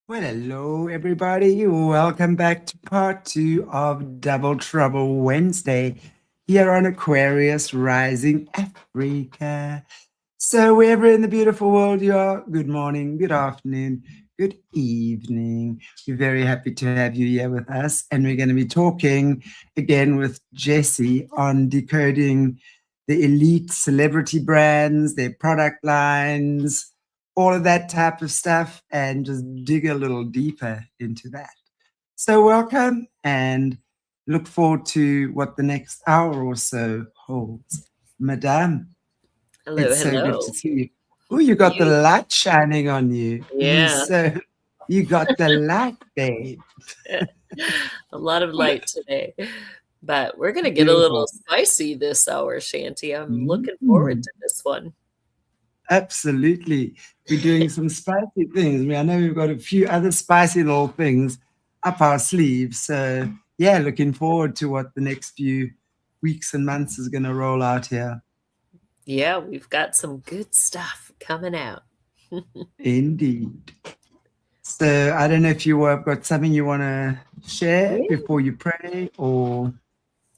Well, hello, everybody. Welcome back to part two of Double Trouble Wednesday here on Aquarius Rising Africa. So, wherever in the beautiful world you are, good morning, good afternoon, good evening. We're very happy to have you here with us. And we're going to be talking again with Jessie on decoding the elite celebrity brands, their product lines, all of that type of stuff, and just dig a little deeper into that. So, welcome and look forward to what the next hour or so holds. Madame, Hello, it's so good to hello. see you. Oh, you got the You, light shining on you. yeah, You got the light, babe. a lot of light today. But we're going to get a little Beautiful. spicy this hour, Shanty. I'm looking forward Mm, to this one. absolutely. We're doing some spicy things. I mean, I know we've got a few other spicy little things up our sleeves. So, yeah, looking forward to what the next few weeks and months is going to roll out here. Yeah, we've got some good stuff coming out. Indeed. So, I don't know if you have got something you want to share Yeah, before you pray or.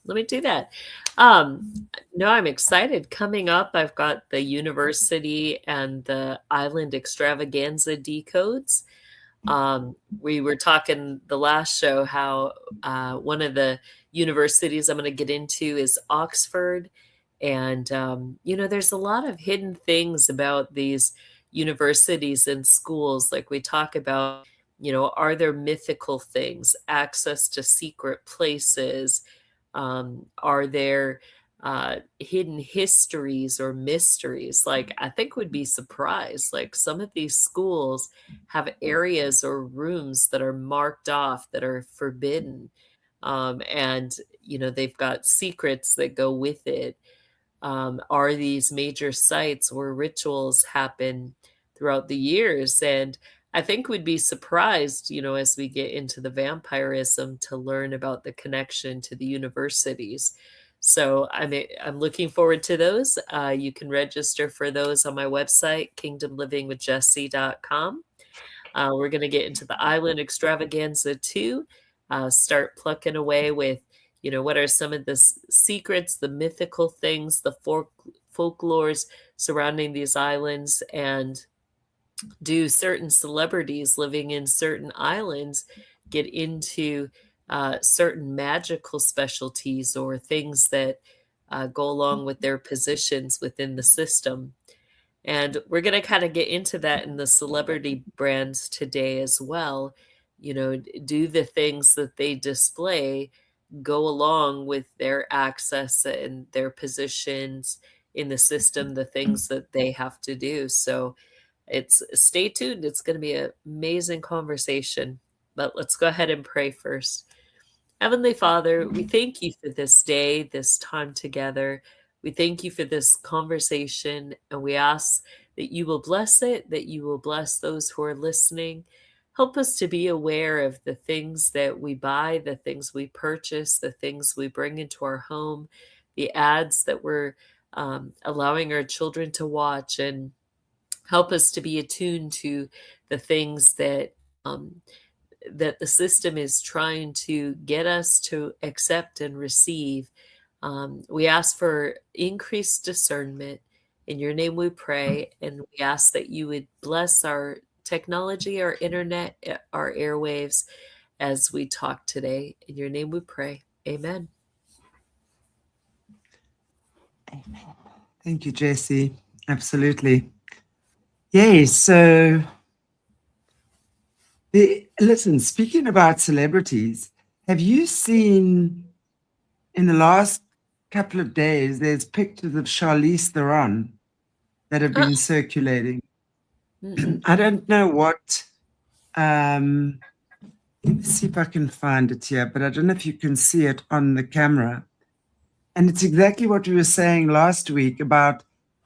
let me do that. Um, no, I'm excited. Coming up, I've got the university and the island extravaganza decodes. We were talking the last show how one of the universities I'm going to get into is Oxford. And, there's a lot of hidden things about these universities and schools. Like we talk about, are there mythical things, access to secret places? Are there hidden histories or mysteries? Like, I think would be surprised. Like, some of these schools have areas or rooms that are marked off that are forbidden. And, they've got secrets that go with it. Are these major sites where rituals happen throughout the years? And I think we'd be surprised, as we get into the vampirism to learn about the connection to the universities. So I'm looking forward to those. You can register for those on my website, kingdomlivingwithjessie.com. We're going to get into the island extravaganza too. Start plucking away with, what are some of the secrets, the mythical things, the folklores surrounding these islands, and do certain celebrities living in certain islands get into certain magical specialties or things that go along with their positions within the system. And we're going to kind of get into that in the celebrity brands today as well. Do the things that they display go along with their access and their positions in the system, the things that they have to do. So it's stay tuned. It's going to be an amazing conversation. But let's go ahead and pray first. Heavenly Father, we thank you for this day, this time together. We thank you for this conversation, and we ask that you will bless it, that you will bless those who are listening. Help us to be aware of the things that we buy, the things we purchase, the things we bring into our home, the ads that we're allowing our children to watch, and help us to be attuned to the things um, that the system is trying to get us to accept and receive. We ask for increased discernment. In your name we pray, and we ask that you would bless our technology, our internet, our airwaves as we talk today. In your name we pray. Amen. Thank you, Jessie. Absolutely. Yay. So, listen, speaking about celebrities, have you seen in the last couple of days, there's pictures of Charlize Theron that have Ah, been circulating. mm-mm. I don't know what, um, let me see if I can find it here, but I don't know if you can see it on the camera. And it's exactly what we were saying last week about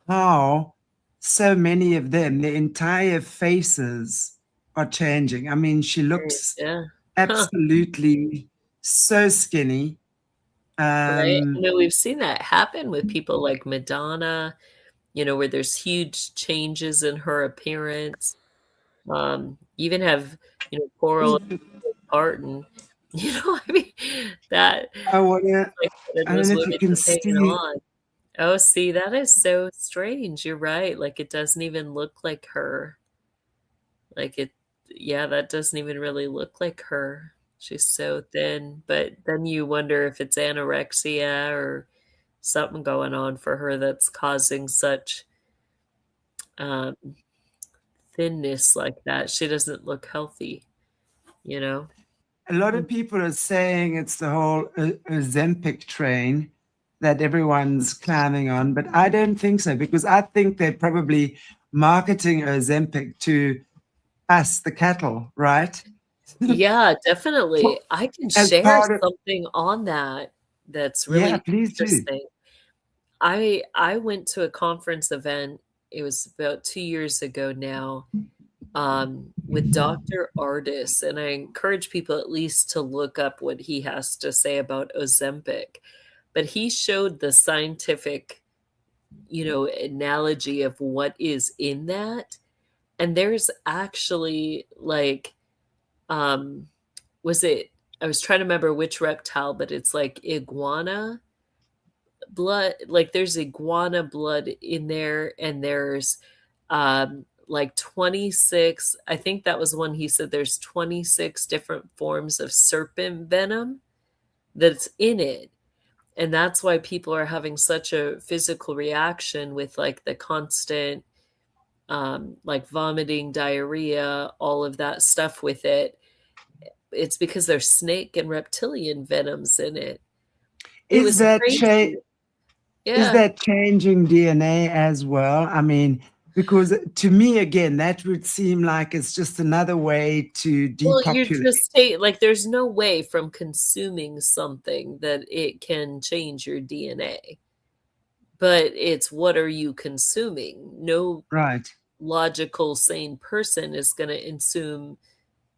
how so many of them, their entire faces are changing. I mean, she looks Yeah. Huh. absolutely so skinny. Right. I Um, know we've seen that happen with people like Madonna, where there's huge changes in her appearance. Even have, Coral Barton, I mean, that I wanna. like that I don't those know if you movies can have taken see. on. Oh, see, that is so strange. You're right. Like it doesn't even look like her. Like it, yeah, that doesn't even really look like her. She's so thin. But then you wonder if it's anorexia or something going on for her that's causing such um, thinness like that. She doesn't look healthy, you know? A lot of people are saying it's the whole Ozempic train that everyone's climbing on, but I don't think so because I think they're probably marketing Ozempic to us, the cattle, right? Yeah, definitely. I can As share part of, something on that that's yeah, really please do. interesting. I went to a conference event, it was about 2 years ago now, with Dr. Ardis, and I encourage people at least to look up what he has to say about Ozempic. But he showed the scientific, analogy of what is in that, and there's actually, like, um was it I was trying to remember which reptile, but it's like iguana blood, like there's iguana blood in there, and there's like 26, I think that was one he said there's 26 different forms of serpent venom that's in it. And that's why people are having such a physical reaction with like the constant like vomiting, diarrhea, all of that stuff with it. It's because there's snake and reptilian venoms in it. It Is was that crazy. is Yeah. that changing DNA as well? I mean, because to me, again, that would seem like it's just another way to Well, you're depopulate. just like there's no way from consuming something that it can change your DNA. But it's what are you consuming? No Right. logical sane person is going to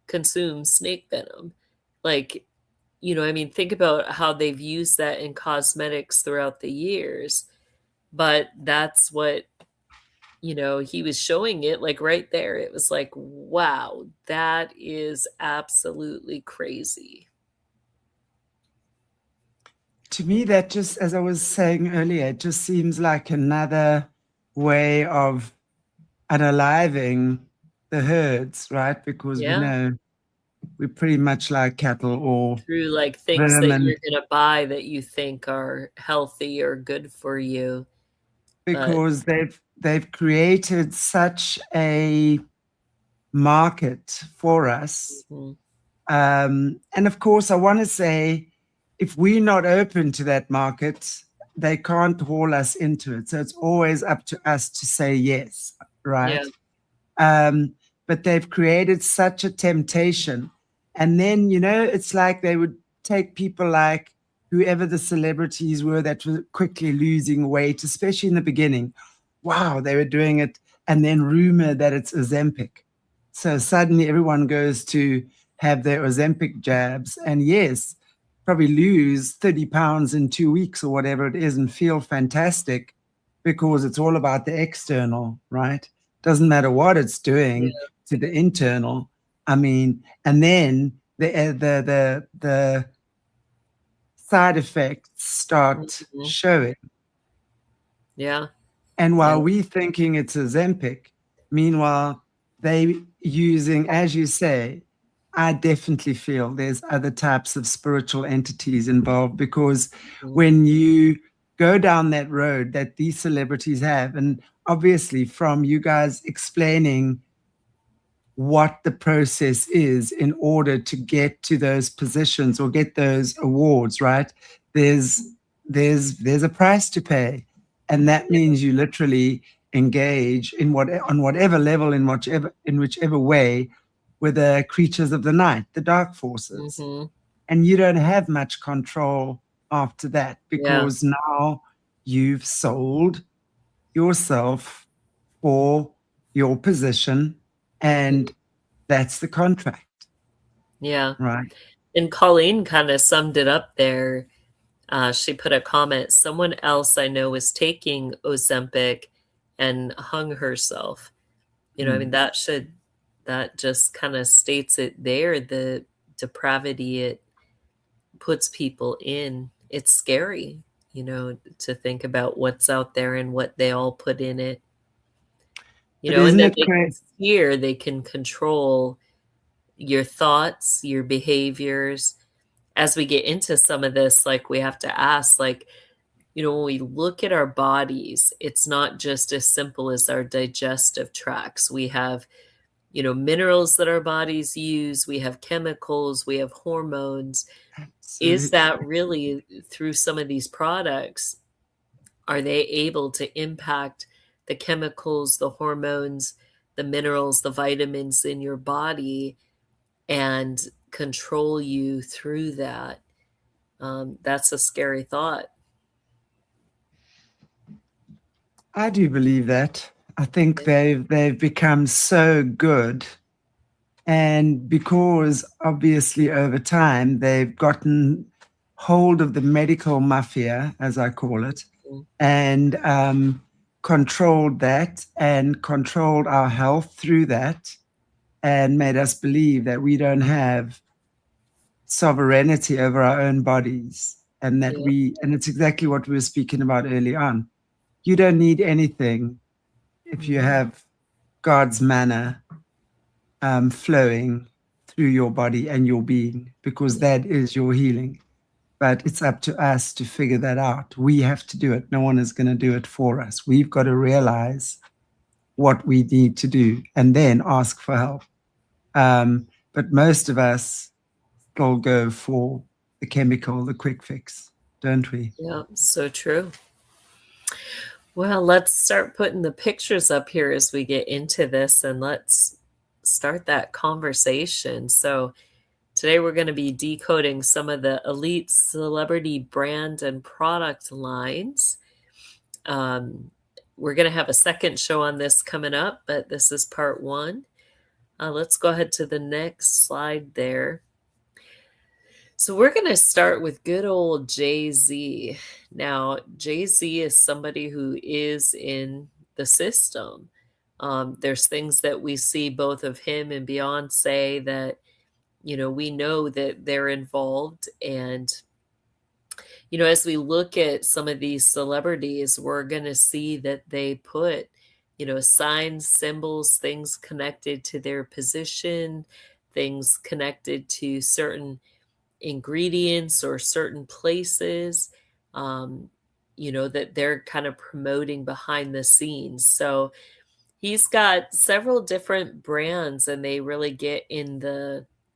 consume snake venom. Like, I mean, think about how they've used that in cosmetics throughout the years. But that's what, he was showing it like right there. It was like, wow, that is absolutely crazy. To me, that just, as I was saying earlier, it just seems like another way of unaliving the herds, right? Because we Yeah. know we're pretty much like cattle or Through like things that vermin, you're going to buy that you think are healthy or good for you. But because they've created such a market for us. mhm, And of course, I want to say, if we're not open to that market, they can't haul us into it. So it's always up to us to say yes, yeah. right? Um, but they've created such a temptation. And then, it's like they would take people like whoever the celebrities were that were quickly losing weight, especially in the beginning. Wow, they were doing it. And then rumor that it's Ozempic. So suddenly everyone goes to have their Ozempic jabs. And yes, probably lose 30 pounds in 2 weeks or whatever it is and feel fantastic because it's all about the external, right? Doesn't matter what it's doing Yeah. to the internal. I mean, and then the side effects start Mhm. showing. Yeah. And Yeah. while we thinking it's Ozempic, meanwhile they using, as you say, I definitely feel there's other types of spiritual entities involved because Mhm. when you go down that road that these celebrities have, and obviously from you guys explaining what the process is in order to get to those positions or get those awards, right? There's there's a price to pay, and that Yeah. means you literally engage in what on whatever level in whichever way with the creatures of the night, the dark forces, Mhm. and you don't have much control after that Yeah. because now you've sold yourself for your position, Mhm. and that's the contract, Yeah. right? And Colleen kind of summed it up there. She put a comment, someone else I know was taking Ozempic and hung herself. I mean, Mm. that just kind of states it there, the depravity it puts people in. It's scary, to think about what's out there and what they all put in it. But And isn't that it they can great? steer, they can control your thoughts, your behaviors. As we get into some of this, like, we have to ask, like, when we look at our bodies, it's not just as simple as our digestive tracts. We have, minerals that our bodies use, we have chemicals, we have hormones. Is Absolutely. that really through some of these products? Are they able to impact the chemicals, the hormones, the minerals, the vitamins in your body and control you through that? That's a scary thought. I do believe that. I think they've become so good. And because obviously over time they've gotten hold of the medical mafia, as I call it, Mm, and controlled that and controlled our health through that and made us believe that we don't have sovereignty over our own bodies and that yeah, and it's exactly what we were speaking about early on. You don't need anything if you mhm, have God's manna flowing through your body and your being, because yeah, that is your healing. But it's up to us to figure that out. We have to do it. No one is going to do it for us. We've got to realize what we need to do and then ask for help. But most of us still go for the chemical, the quick fix, don't we? yeah, so true. Well, let's start putting the pictures up here as we get into this, and let's start that conversation. So, today we're going to be decoding some of the elite celebrity brand and product lines. Um, we're going to have a second show on this coming up, but this is part one. Let's go ahead to the next slide there. So we're going to start with good old Jay-Z. Now, Jay-Z is somebody who is in the system. There's things that we see both of him and Beyoncé that, we know that they're involved. And, as we look at some of these celebrities, we're going to see that they put, signs, symbols, things connected to their position, things connected to certain ingredients or certain places, um, that they're kind of promoting behind the scenes. So he's got several different brands and they really get in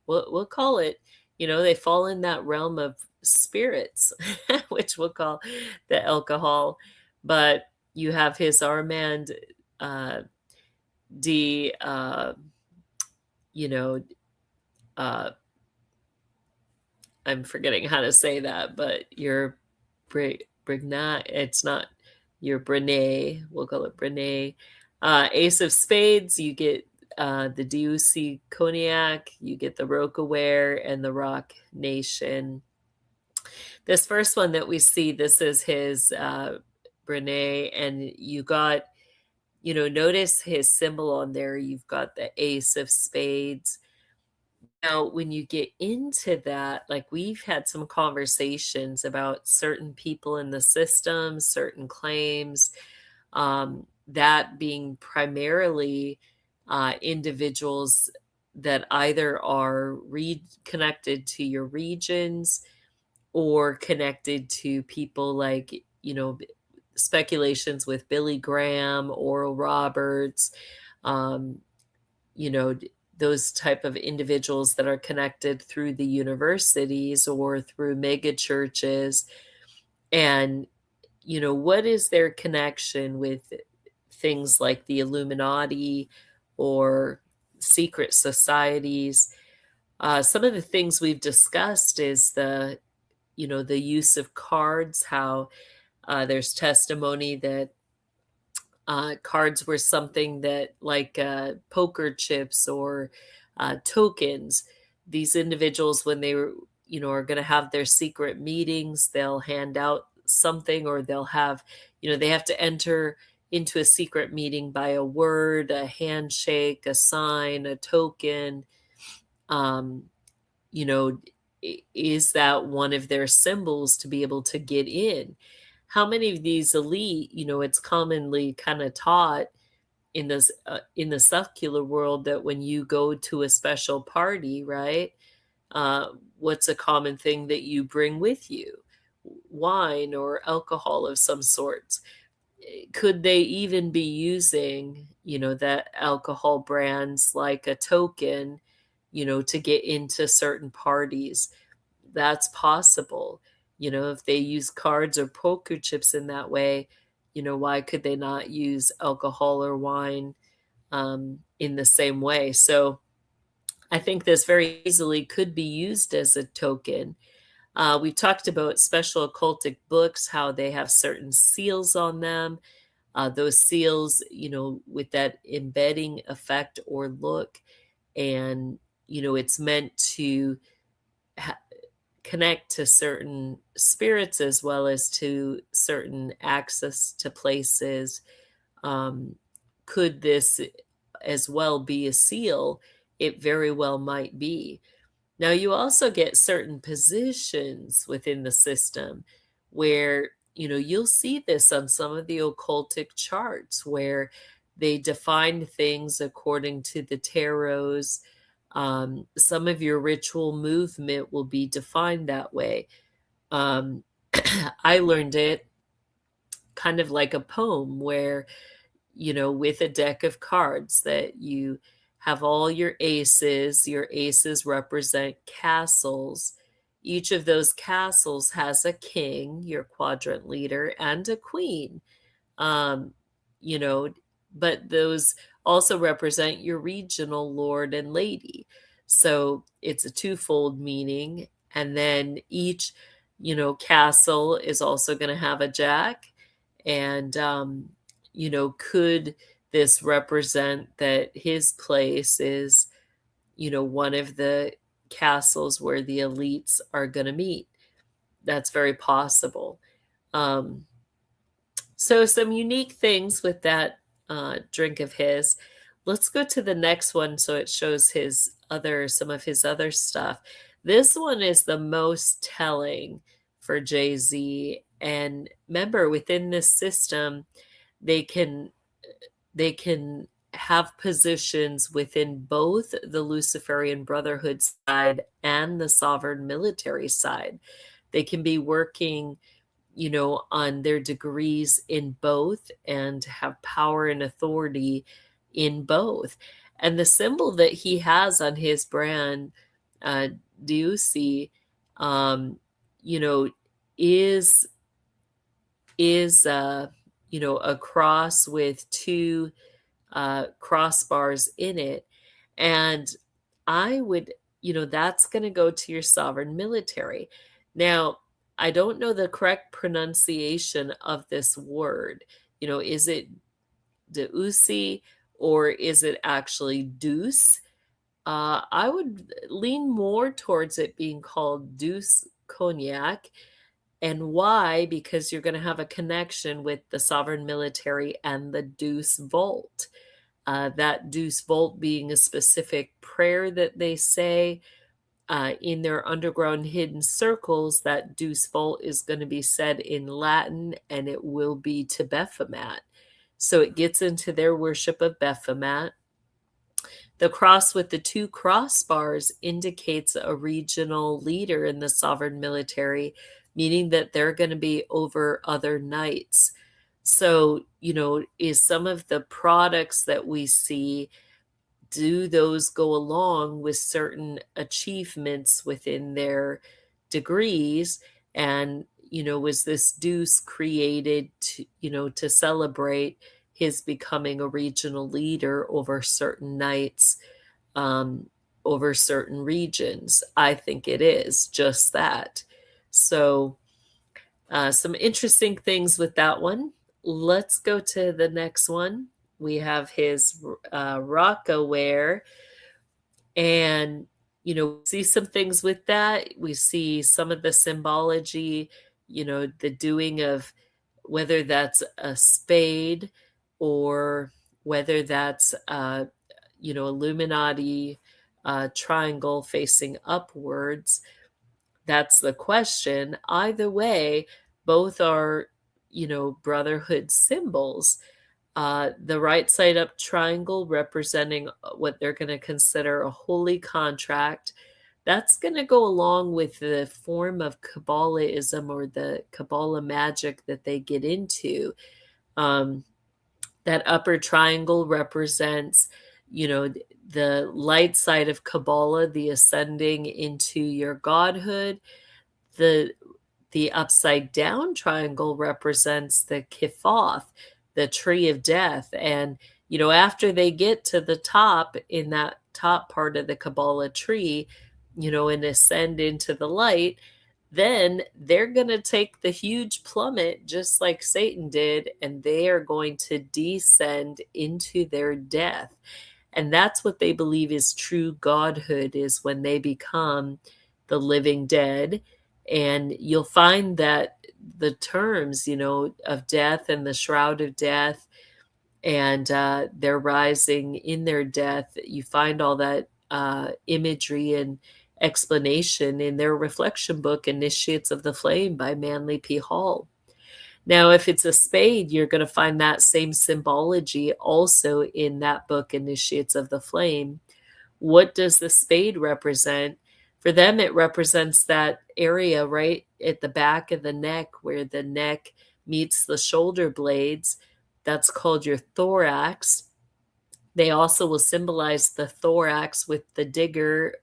we'll call it, they fall in that realm of spirits, which we'll call the alcohol. But you have his Armand uh, D, you know, uh, I'm forgetting how to say that, but your Brignat, it's not your Brené, we'll call it Brené. Ace of Spades, you get the DUC Cognac, you get the Rocawear and the Rock Nation. This first one that we see, this is his Brené, and you got, notice his symbol on there. You've got the Ace of Spades. Now, when you get into that, like we've had some conversations about certain people in the system, certain claims, that being primarily individuals that either are connected to your regions or connected to people like, speculations with Billy Graham, Oral Roberts, um, those type of individuals that are connected through the universities or through mega churches. And, what is their connection with things like the Illuminati or secret societies? Some of the things we've discussed is the use of cards, how there's testimony that cards were something that, like poker chips or tokens, these individuals, when they were, are going to have their secret meetings, they'll hand out something or they'll have, they have to enter into a secret meeting by a word, a handshake, a sign, a token. Um, you know, is that one of their symbols to be able to get in? How many of these elite, it's commonly kind of taught in the secular world that when you go to a special party, right? Uh, what's a common thing that you bring with you? Wine or alcohol of some sorts. Could they even be using, that alcohol brands like a token, to get into certain parties? That's possible. If they use cards or poker chips in that way, why could they not use alcohol or wine in the same way? So I think this very easily could be used as a token. We talked about special occultic books, how they have certain seals on them. Those seals, with that embedding effect or look, and, it's meant to ha- connect to certain spirits as well as to certain access to places. Um, could this as well be a seal? It very well might be. Now, you also get certain positions within the system where, you'll see this on some of the occultic charts where they define things according to the tarots. Some of your ritual movement will be defined that way. Um, I learned it kind of like a poem where, with a deck of cards that you have all your aces. Your aces represent castles. Each of those castles has a king, your quadrant leader, and a queen. Um, you know, but those also represent your regional lord and lady. So it's a twofold meaning. And then each, castle is also going to have a jack. And, could this represent that his place is, one of the castles where the elites are going to meet? That's very possible. Um, so some unique things with that drink of his. Let's go to the next one so it shows some of his other stuff. This one is the most telling for Jay-Z. And remember, within this system, they can they can have positions within both the Luciferian Brotherhood side and the sovereign military side. They can be working, on their degrees in both and have power and authority in both. And the symbol that he has on his brand, uh, Ducey, um, you know, is a cross with two crossbars in it. And I would, that's going to go to your sovereign military. Now, I don't know the correct pronunciation of this word. Is it Deuce or is it actually Deuce? I would lean more towards it being called Deuce Cognac. And why? Because you're going to have a connection with the sovereign military and the Deuce Vault. That Deuce Vault being a specific prayer that they say in their underground hidden circles. That Deuce Vault is going to be said in Latin and it will be to Baphomet. So it gets into their worship of Baphomet. The cross with the two crossbars indicates a regional leader in the sovereign military, meaning that they're going to be over other knights. So, is some of the products that we see, do those go along with certain achievements within their degrees? And, was this deuce created to celebrate his becoming a regional leader over certain knights, um, over certain regions? I think it is just that. So, some interesting things with that one. Let's go to the next one. We have his Rockaware, and see some things with that. We see some of the symbology, the doing of whether that's a spade, or whether that's Illuminati triangle facing upwards. That's the question. Either way, both are, brotherhood symbols. The right side up triangle representing what they're going to consider a holy contract. That's going to go along with the form of Kabbalahism or the Kabbalah magic that they get into. Um, that upper triangle represents, the light side of Kabbalah, the ascending into your godhood. The the upside down triangle represents the Kiphoth, the tree of death. And, after they get to the top in that top part of the Kabbalah tree, and ascend into the light, then they're going to take the huge plummet just like Satan did, and they are going to descend into their death. And that's what they believe is true godhood, is when they become the living dead. And you'll find that the terms, of death and the shroud of death, and they're rising in their death, you find all that imagery and explanation in their reflection book, Initiates of the Flame by Manly P. Hall. Now, if it's a spade, you're going to find that same symbology also in that book, Initiates of the Flame. What does the spade represent? For them, it represents that area right at the back of the neck where the neck meets the shoulder blades. That's called your thorax. They also will symbolize the thorax with the digger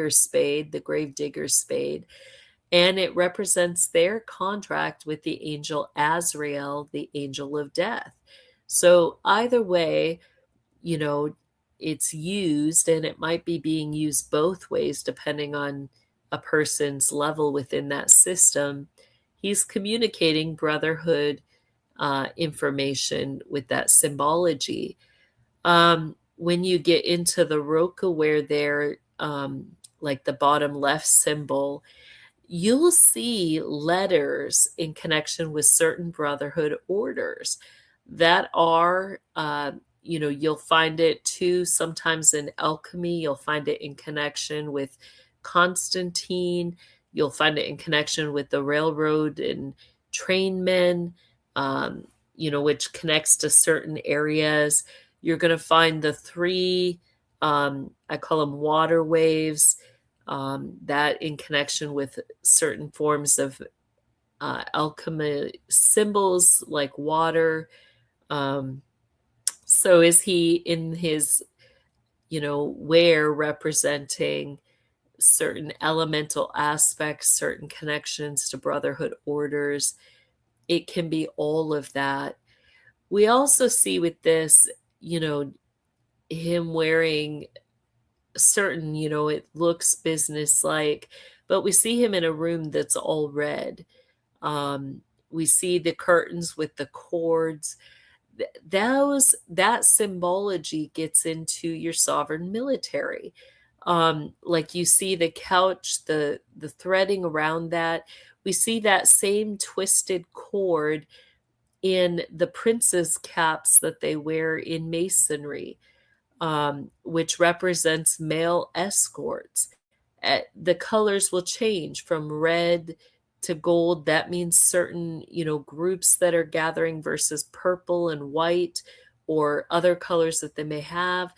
spade, the grave digger spade. And it represents their contract with the angel Azrael, the angel of death. So either way, it's used, and it might be being used both ways depending on a person's level within that system. He's communicating brotherhood information with that symbology. When you get into the Roka, where they're like the bottom left symbol, you'll see letters in connection with certain brotherhood orders that are, you'll find it too sometimes in alchemy. You'll find it in connection with Constantine. You'll find it in connection with the railroad and train men, which connects to certain areas. You're going to find the three, I call them water waves, that in connection with certain forms of alchemy symbols like water. So is he in his, where representing certain elemental aspects, certain connections to brotherhood orders? It can be all of that. We also see with this, him wearing certain, it looks business-like, but we see him in a room that's all red. We see the curtains with the cords. That symbology gets into your sovereign military. Like you see the couch, the threading around that. We see that same twisted cord in the prince's caps that they wear in masonry, which represents male escorts. The colors will change from red to gold. That means certain, groups that are gathering, versus purple and white or other colors that they may have.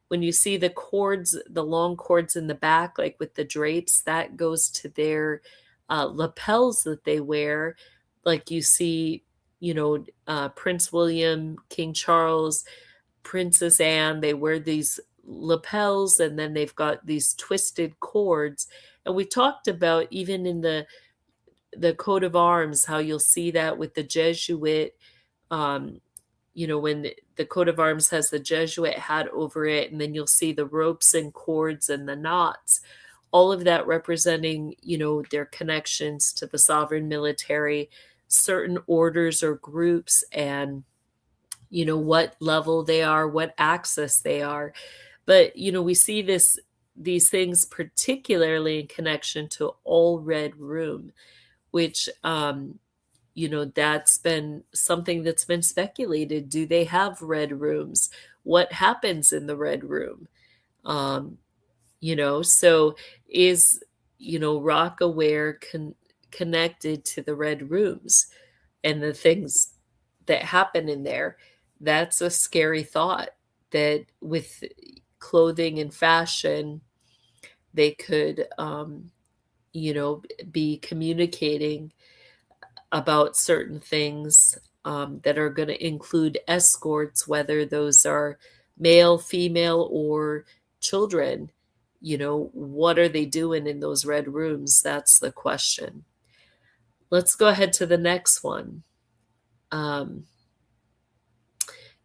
When you see the cords, the long cords in the back, like with the drapes, that goes to their lapels that they wear. Like you see, Prince William, King Charles, Princess Anne, they wear these lapels, and then they've got these twisted cords. And we talked about even in the coat of arms, how you'll see that with the Jesuit, when the coat of arms has the Jesuit hat over it, and then you'll see the ropes and cords and the knots, all of that representing, their connections to the sovereign military, certain orders or groups, and what level they are, what axis they are. But we see these things particularly in connection to all red room, which that's been something that's been speculated. Do they have red rooms? What happens in the red room? Um, so is, rock aware connected to the red rooms and the things that happen in there? That's a scary thought, that with clothing and fashion, they could, be communicating about certain things that are going to include escorts, whether those are male, female, or children. What are they doing in those red rooms? That's the question. Let's go ahead to the next one. Um,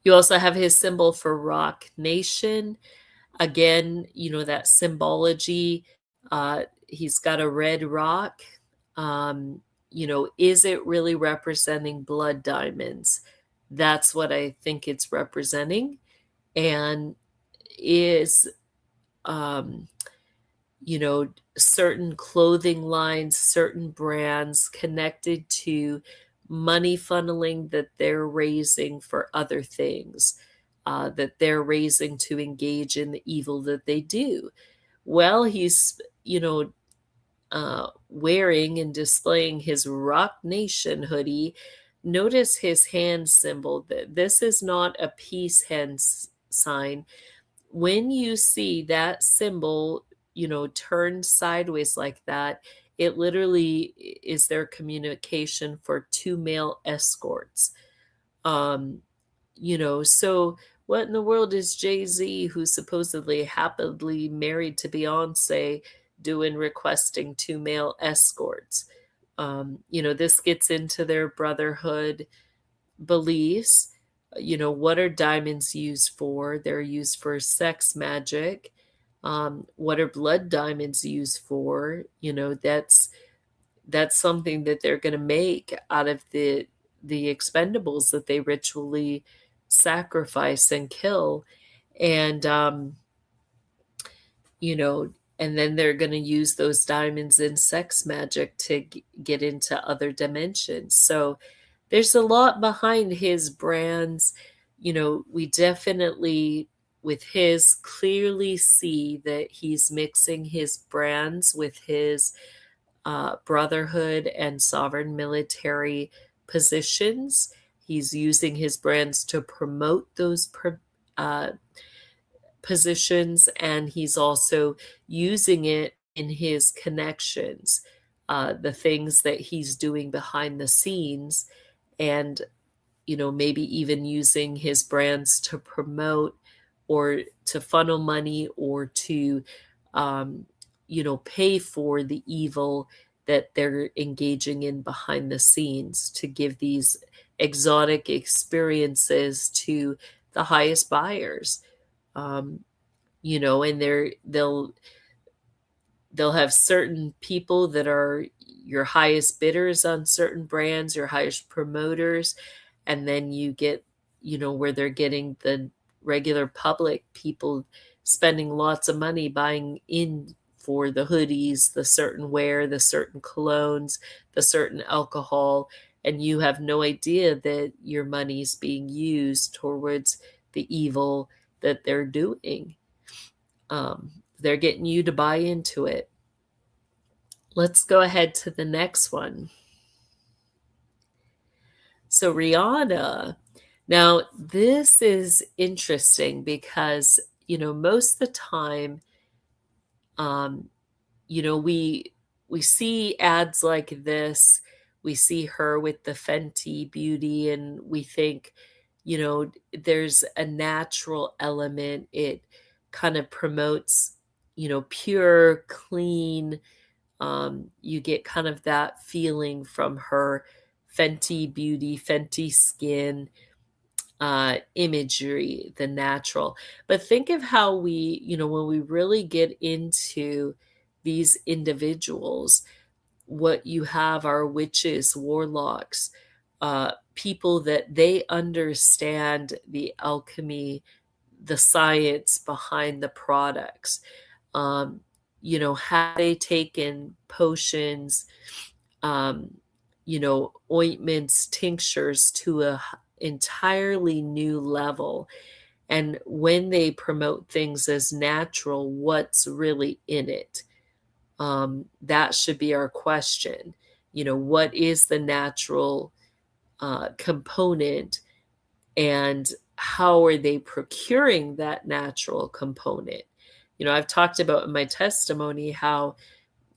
you also have his symbol for Rock Nation. Again, that symbology. He's got a red rock. Is it really representing blood diamonds? That's what I think it's representing. And is, um, certain clothing lines, certain brands connected to money funneling that they're raising for other things, that they're raising to engage in the evil that they do. Well, he's, wearing and displaying his Rock Nation hoodie. Notice his hand symbol. That this is not a peace hand sign. When you see that symbol, turned sideways like that, it literally is their communication for two male escorts. Um, so what in the world is Jay-Z, who's supposedly happily married to Beyonce, doing requesting two male escorts? This gets into their brotherhood beliefs. What are diamonds used for? They're used for sex magic. What are blood diamonds used for? That's something that they're going to make out of the expendables that they ritually sacrifice and kill. And you know and then they're going to use those diamonds in sex magic to get into other dimensions. So there's a lot behind his brands. We definitely, with his, clearly see that he's mixing his brands with his brotherhood and sovereign military positions. He's using his brands to promote those uh, positions, and he's also using it in his connections, the things that he's doing behind the scenes, and maybe even using his brands to promote or to funnel money or to pay for the evil that they're engaging in behind the scenes, to give these exotic experiences to the highest buyers. um, and they'll have certain people that are your highest bidders on certain brands, your highest promoters, and then you get, where they're getting the regular public people spending lots of money buying in for the hoodies, the certain wear, the certain colognes, the certain alcohol, and you have no idea that your money's being used towards the evil that they're doing. They're getting you to buy into it. Let's go ahead to the next one. So, Rihanna. Now, this is interesting because, most of the time, um, we see ads like this. We see her with the Fenty Beauty, and we think, there's a natural element. It kind of promotes, pure, clean. You get kind of that feeling from her Fenty Beauty, Fenty Skin imagery, the natural. But think of how we, when we really get into these individuals, what you have are witches, warlocks, people that they understand the alchemy, the science behind the products. Had they taken potions, um, ointments, tinctures to a entirely new level. And when they promote things as natural, what's really in it? That should be our question. What is the natural component, and how are they procuring that natural component? I've talked about in my testimony how,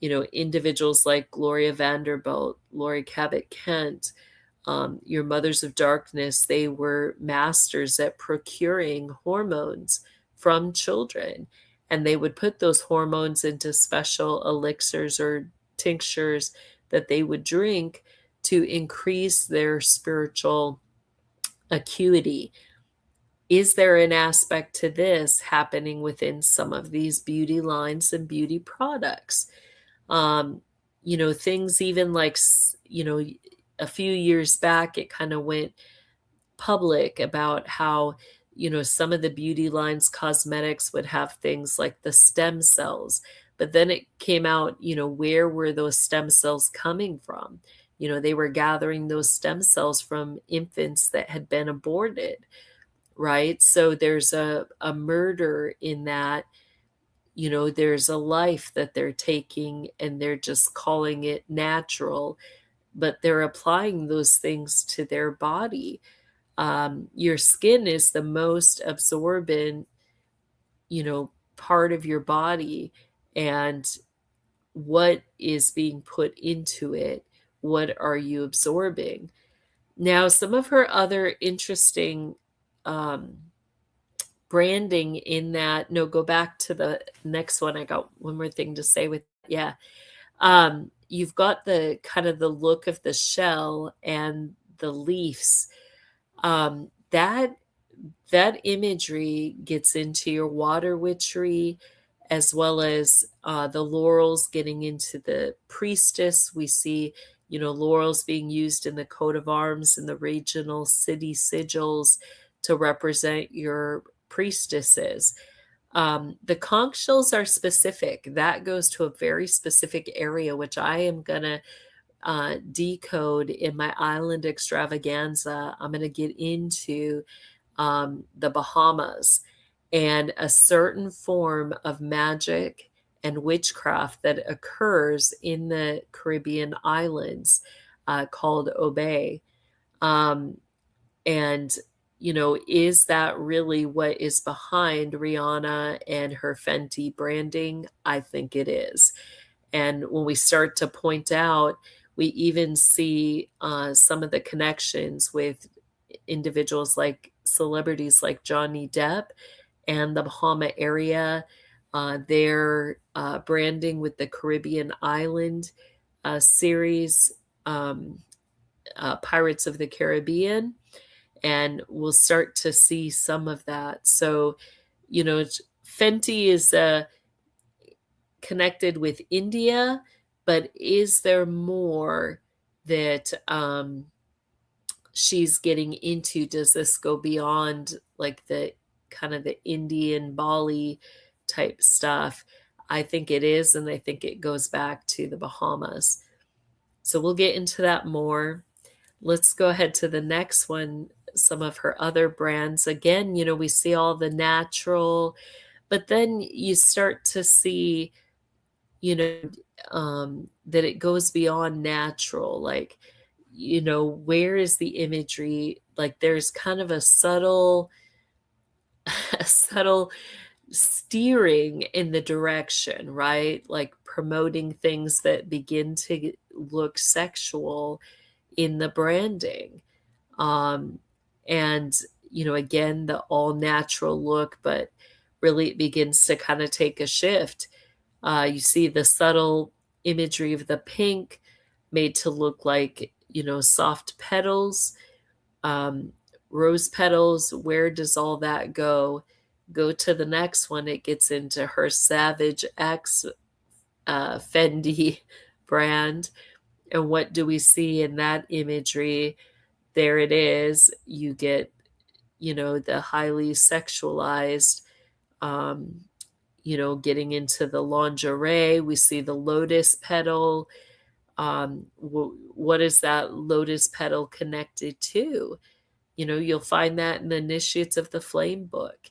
individuals like Gloria Vanderbilt, Lori Cabot Kent, your Mothers of Darkness, they were masters at procuring hormones from children. And they would put those hormones into special elixirs or tinctures that they would drink to increase their spiritual acuity. Is there an aspect to this happening within some of these beauty lines and beauty products? Things even like, a few years back, it kind of went public about how, some of the beauty lines cosmetics would have things like the stem cells. But then it came out, where were those stem cells coming from? They were gathering those stem cells from infants that had been aborted, right? So there's a murder in that. There's a life that they're taking and they're just calling it natural, but they're applying those things to their body. Your skin is the most absorbent, part of your body. And what is being put into it? What are you absorbing? Now, some of her other interesting branding in that, no, go back to the next one. I got one more thing to say with, yeah. You've got the kind of the look of the shell and the leaves. That imagery gets into your water witchery, as well as the laurels getting into the priestess. We see, laurels being used in the coat of arms and the regional city sigils to represent your priestesses. The conch shells are specific. That goes to a very specific area, which I am going to decode in my island extravaganza. I'm going to get into the Bahamas and a certain form of magic and witchcraft that occurs in the Caribbean islands called Obey. And is that really what is behind Rihanna and her Fenty branding? I think it is. And when we start to point out, we even see some of the connections with individuals like celebrities like Johnny Depp and the Bahama area, their branding with the Caribbean island series, Pirates of the Caribbean. And we'll start to see some of that. So, Fenty is connected with India, but is there more that she's getting into? Does this go beyond like the kind of the Indian Bali type stuff? I think it is, and I think it goes back to the Bahamas. So we'll get into that more. Let's go ahead to the next one. Some of her other brands. Again, we see all the natural, but then you start to see, that it goes beyond natural. Like, where is the imagery? Like there's kind of a subtle steering in the direction, right? Like promoting things that begin to look sexual in the branding. And, again, the all natural look, but really it begins to kind of take a shift. You see the subtle imagery of the pink made to look like, soft petals, rose petals. Where does all that go? Go to the next one. It gets into her Savage X Fendi brand. And what do we see in that imagery? There it is. You get, the highly sexualized, getting into the lingerie. We see the lotus petal. What is that lotus petal connected to? You'll find that in the Initiates of the Flame book,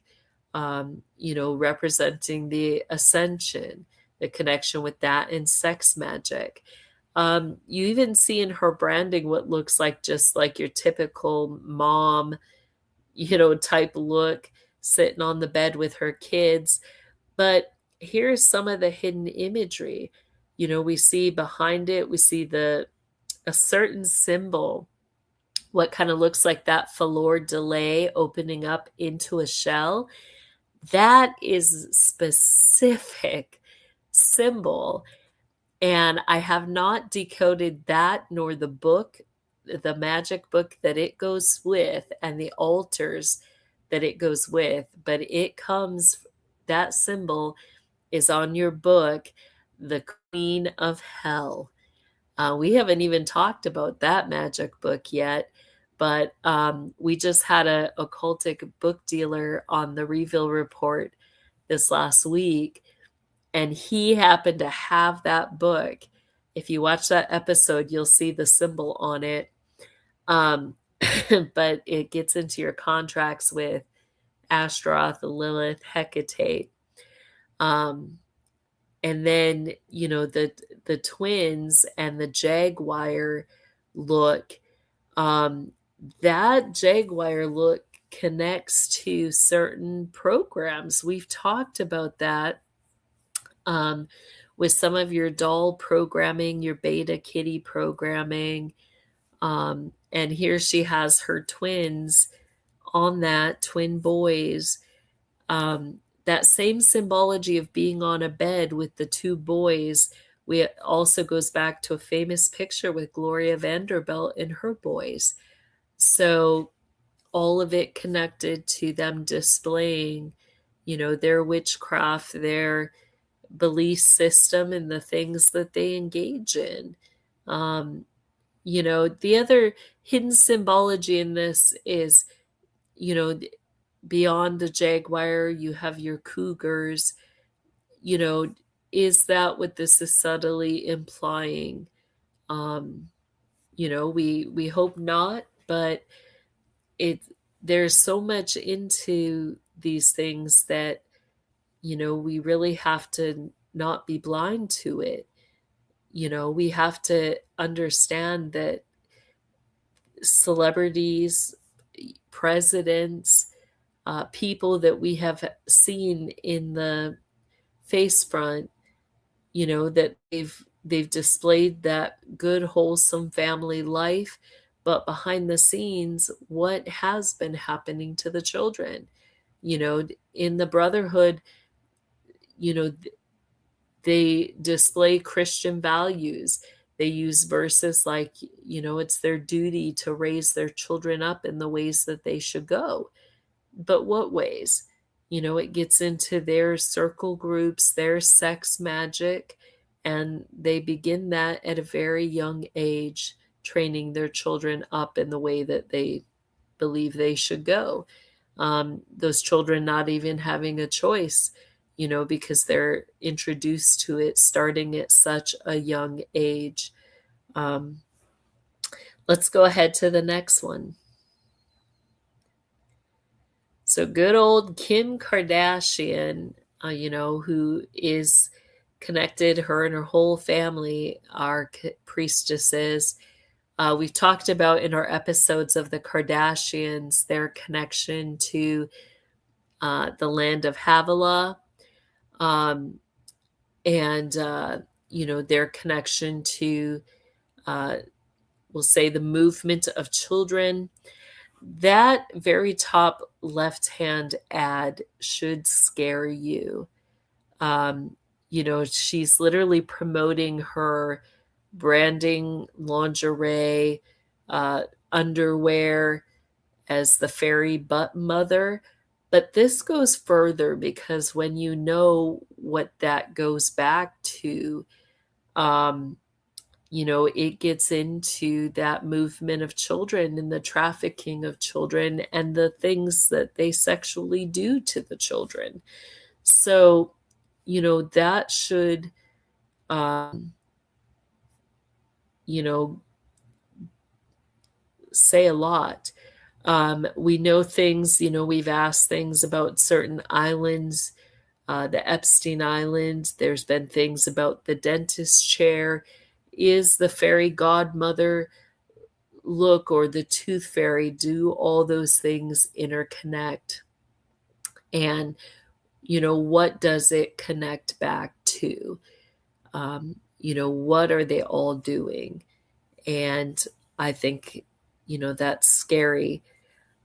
representing the ascension, the connection with that and sex magic. You even see in her branding what looks like just like your typical mom, type look, sitting on the bed with her kids. But here's some of the hidden imagery. We see behind it, we see a certain symbol, what kind of looks like that fleur de lis opening up into a shell. That is specific symbol. And I have not decoded that nor the book, the magic book that it goes with, and the altars that it goes with. But that symbol is on your book, the Queen of Hell. We haven't even talked about that magic book yet, but we just had a occultic book dealer on the Reveal Report this last week, and he happened to have that book. If you watch that episode, you'll see the symbol on it. But it gets into your contracts with Ashtaroth, Lilith, Hecate. And then, the twins and the jaguar look, that jaguar look connects to certain programs. We've talked about that with some of your doll programming, your beta kitty programming. And here she has her twins on that, twin boys. That same symbology of being on a bed with the two boys, also goes back to a famous picture with Gloria Vanderbilt and her boys. So all of it connected to them displaying, their witchcraft, their belief system, and the things that they engage in. The other hidden symbology in this is, beyond the jaguar, you have your cougars. Is that what this is subtly implying? We hope not, but there's so much into these things that, we really have to not be blind to it. We have to understand that celebrities, presidents, people that we have seen in the face front, that they've displayed that good, wholesome family life, but behind the scenes, what has been happening to the children? In the Brotherhood, they display Christian values. They use verses like, it's their duty to raise their children up in the ways that they should go. But what ways? It gets into their circle groups, their sex magic, and they begin that at a very young age, training their children up in the way that they believe they should go. Those children not even having a choice, because they're introduced to it starting at such a young age. Let's go ahead to the next one. So good old Kim Kardashian, who is connected, her and her whole family are priestesses. We've talked about in our episodes of the Kardashians, their connection to the land of Havilah, and, their connection to, we'll say, the movement of children. That very top left-hand ad should scare you. She's literally promoting her branding, lingerie, underwear as the fairy butt mother. But this goes further, because when you know what that goes back to, it gets into that movement of children and the trafficking of children and the things that they sexually do to the children. So, that should you know, say a lot. We know things, we've asked things about certain islands, the Epstein Island. There's been things about the dentist chair. Is the fairy godmother look or the tooth fairy, do all those things interconnect? And, what does it connect back to? What are they all doing? And I think, that's scary.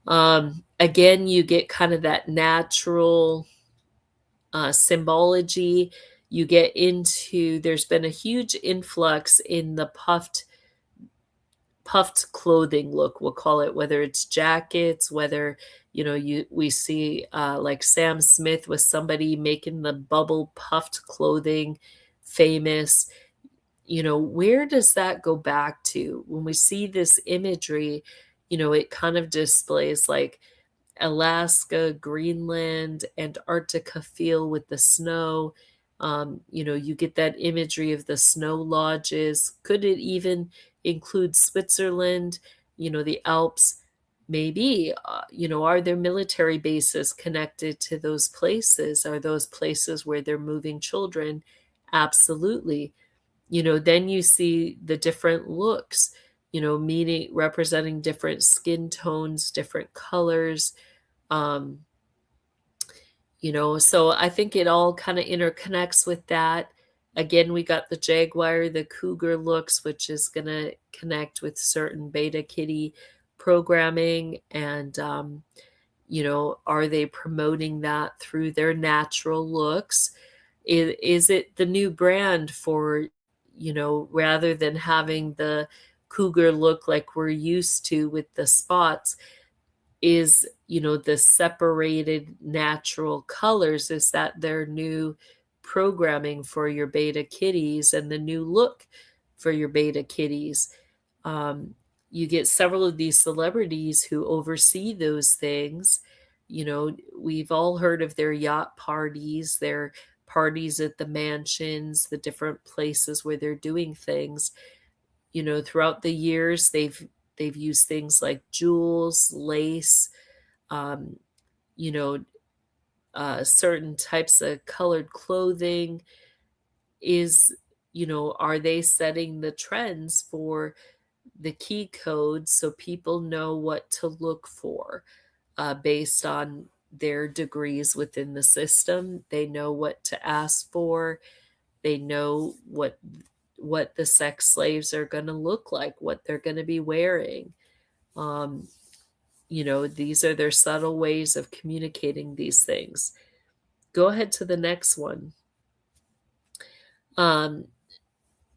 Again, you get kind of that natural symbology. You get into, there's been a huge influx in the puffed clothing look, we'll call it, whether it's jackets, whether we see like Sam Smith with somebody making the bubble puffed clothing famous. Where does that go back to? When we see this imagery, it kind of displays like Alaska, Greenland, Antarctica feel with the snow. You get that imagery of the snow lodges. Could it even include Switzerland, the Alps? Maybe. Are there military bases connected to those places? Are those places where they're moving children? Absolutely. Then you see the different looks, meaning representing different skin tones, different colors. Um, so I think it all kind of interconnects with that. Again, we got the jaguar, the cougar looks, which is going to connect with certain beta kitty programming. And, are they promoting that through their natural looks? Is it the new brand for, rather than having the cougar look like we're used to with the spots? Is the separated natural colors, is that their new programming for your beta kitties and the new look for your beta kitties? You get several of these celebrities who oversee those things. We've all heard of their yacht parties, their parties at the mansions, the different places where they're doing things. Throughout the years, they've used things like jewels, lace, um, you know, certain types of colored clothing. Are they setting the trends for the key codes so people know what to look for based on their degrees within the system? They know what to ask for. They know what the sex slaves are going to look like, what they're going to be wearing. Um, these are their subtle ways of communicating these things. Go ahead to the next one. Um,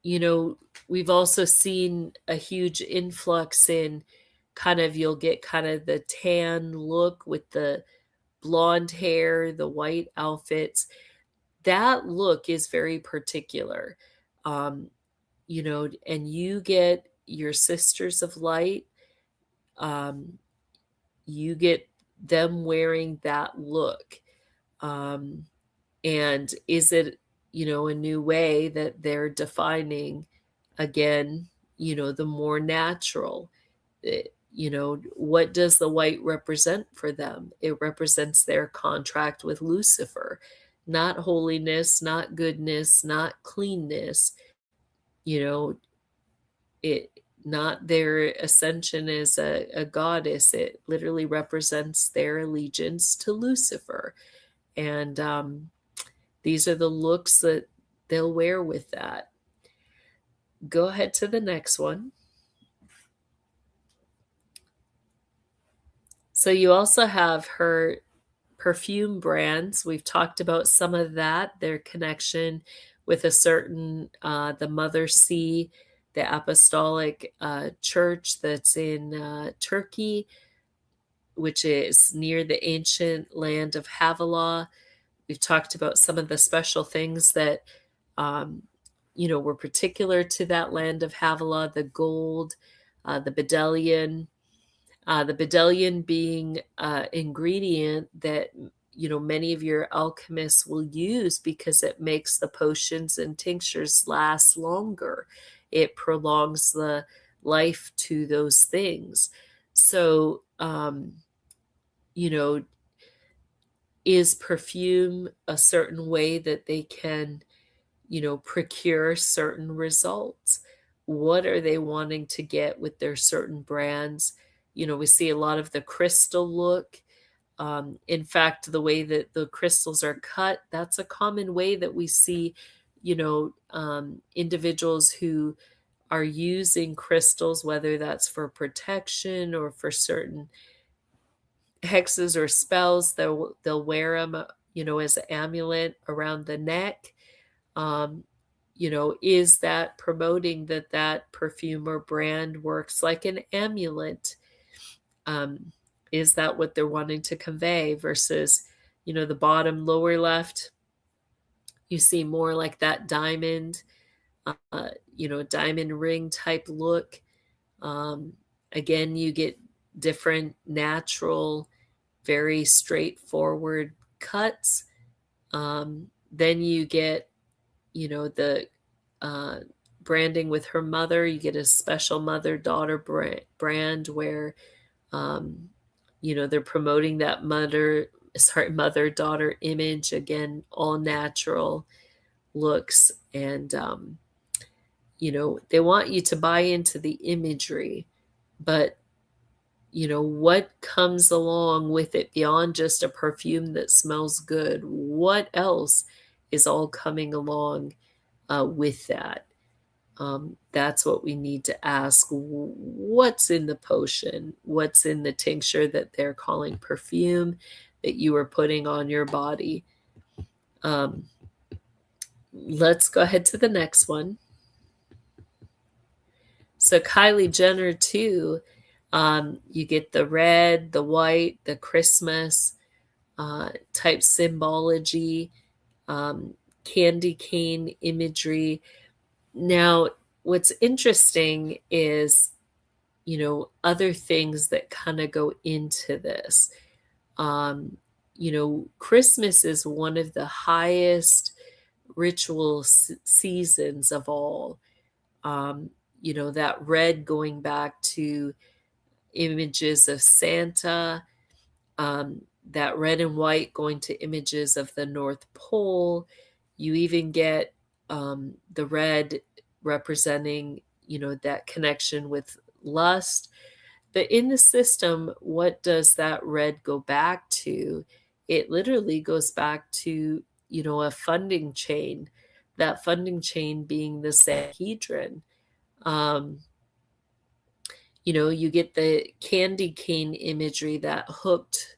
we've also seen a huge influx in you'll get kind of the tan look with the blonde hair, the white outfits. That look is very particular. Um, and you get your Sisters of Light, you get them wearing that look. And is it, a new way that they're defining, again, the more natural? What does the white represent for them? It represents their contract with Lucifer, not holiness, not goodness, not cleanness, you know, it not their ascension as a goddess. It literally represents their allegiance to Lucifer. And these are the looks that they'll wear with that. Go ahead to the next one. So you also have her perfume brands. We've talked about some of that, their connection with a certain, the Mother See, the Apostolic Church that's in Turkey, which is near the ancient land of Havilah. We've talked about some of the special things that, were particular to that land of Havilah, the gold, the bdellium. The bdellium being ingredient that many of your alchemists will use, because it makes the potions and tinctures last longer. It prolongs the life to those things. So, is perfume a certain way that they can, procure certain results? What are they wanting to get with their certain brands? We see a lot of the crystal look. In fact, the way that the crystals are cut, that's a common way that we see, individuals who are using crystals, whether that's for protection or for certain hexes or spells. They'll wear them, as an amulet around the neck. Um, is that promoting that perfume or brand works like an amulet? Um, is that what they're wanting to convey? Versus, the bottom lower left, you see more like that diamond, diamond ring type look. Um, Again, you get different natural, very straightforward cuts. Then you get, the branding with her mother. You get a special mother-daughter brand where, um, they're promoting that mother-daughter image. Again, all natural looks. And, they want you to buy into the imagery, but what comes along with it beyond just a perfume that smells good? What else is all coming along with that? That's what we need to ask. What's in the potion? What's in the tincture that they're calling perfume that you are putting on your body? Let's go ahead to the next one. So Kylie Jenner too, you get the red, the white, the Christmas type symbology, candy cane imagery. Now, what's interesting is, other things that kind of go into this. Christmas is one of the highest ritual seasons of all. That red going back to images of Santa, that red and white going to images of the North Pole. You even get the red representing, that connection with lust. But in the system, what does that red go back to? It literally goes back to, a funding chain, that funding chain being the Sanhedrin. You get the candy cane imagery, that hooked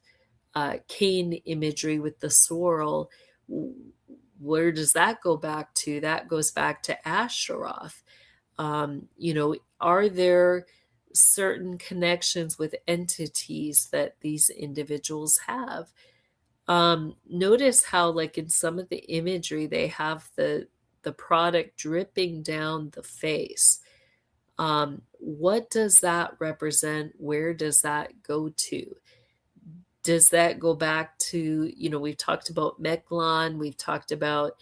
cane imagery with the swirl. Where does that go back to? That goes back to Ashtaroth. Are there certain connections with entities that these individuals have? Notice how, like in some of the imagery, they have the product dripping down the face. What does that represent? Where does that go to? Does that go back to, we've talked about Mechlon, we've talked about,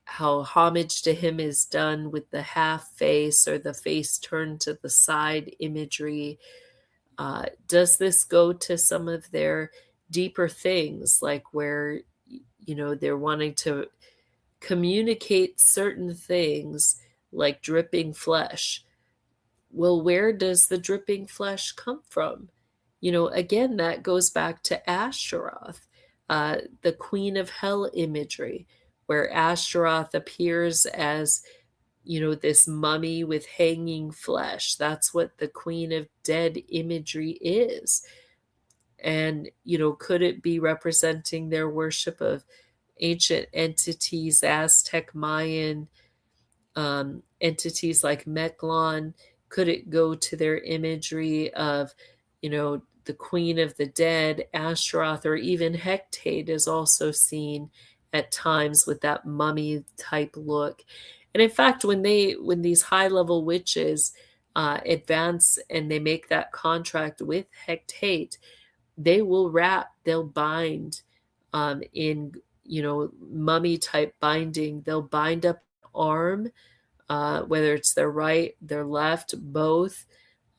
how homage to him is done with the half face or the face turned to the side imagery. Does this go to some of their deeper things, like where, they're wanting to communicate certain things, like dripping flesh? Well, where does the dripping flesh come from? Again, that goes back to Ashtaroth, the Queen of Hell imagery, where Ashtaroth appears as, this mummy with hanging flesh. That's what the Queen of Dead imagery is. And, could it be representing their worship of ancient entities, Aztec, Mayan, entities like Mechlon? Could it go to their imagery of, the Queen of the Dead, Ashtaroth, or even Hecate is also seen at times with that mummy type look? And in fact, when these high level witches advance and they make that contract with Hecate, they will wrap, they'll bind in, mummy type binding. They'll bind up an arm, whether it's their right, their left, both.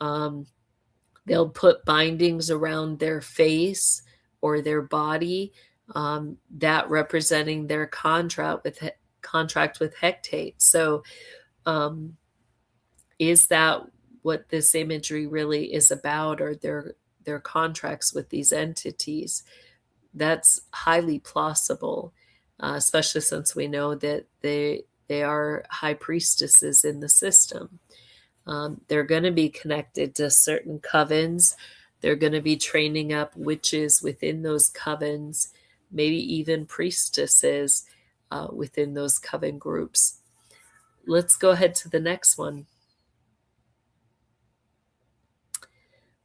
Um, they'll put bindings around their face or their body, that representing their contract with Hecate. So, is that what this imagery really is about, or their contracts with these entities? That's highly plausible, especially since we know that they are high priestesses in the system. They're going to be connected to certain covens. They're going to be training up witches within those covens, maybe even priestesses within those coven groups. Let's go ahead to the next one.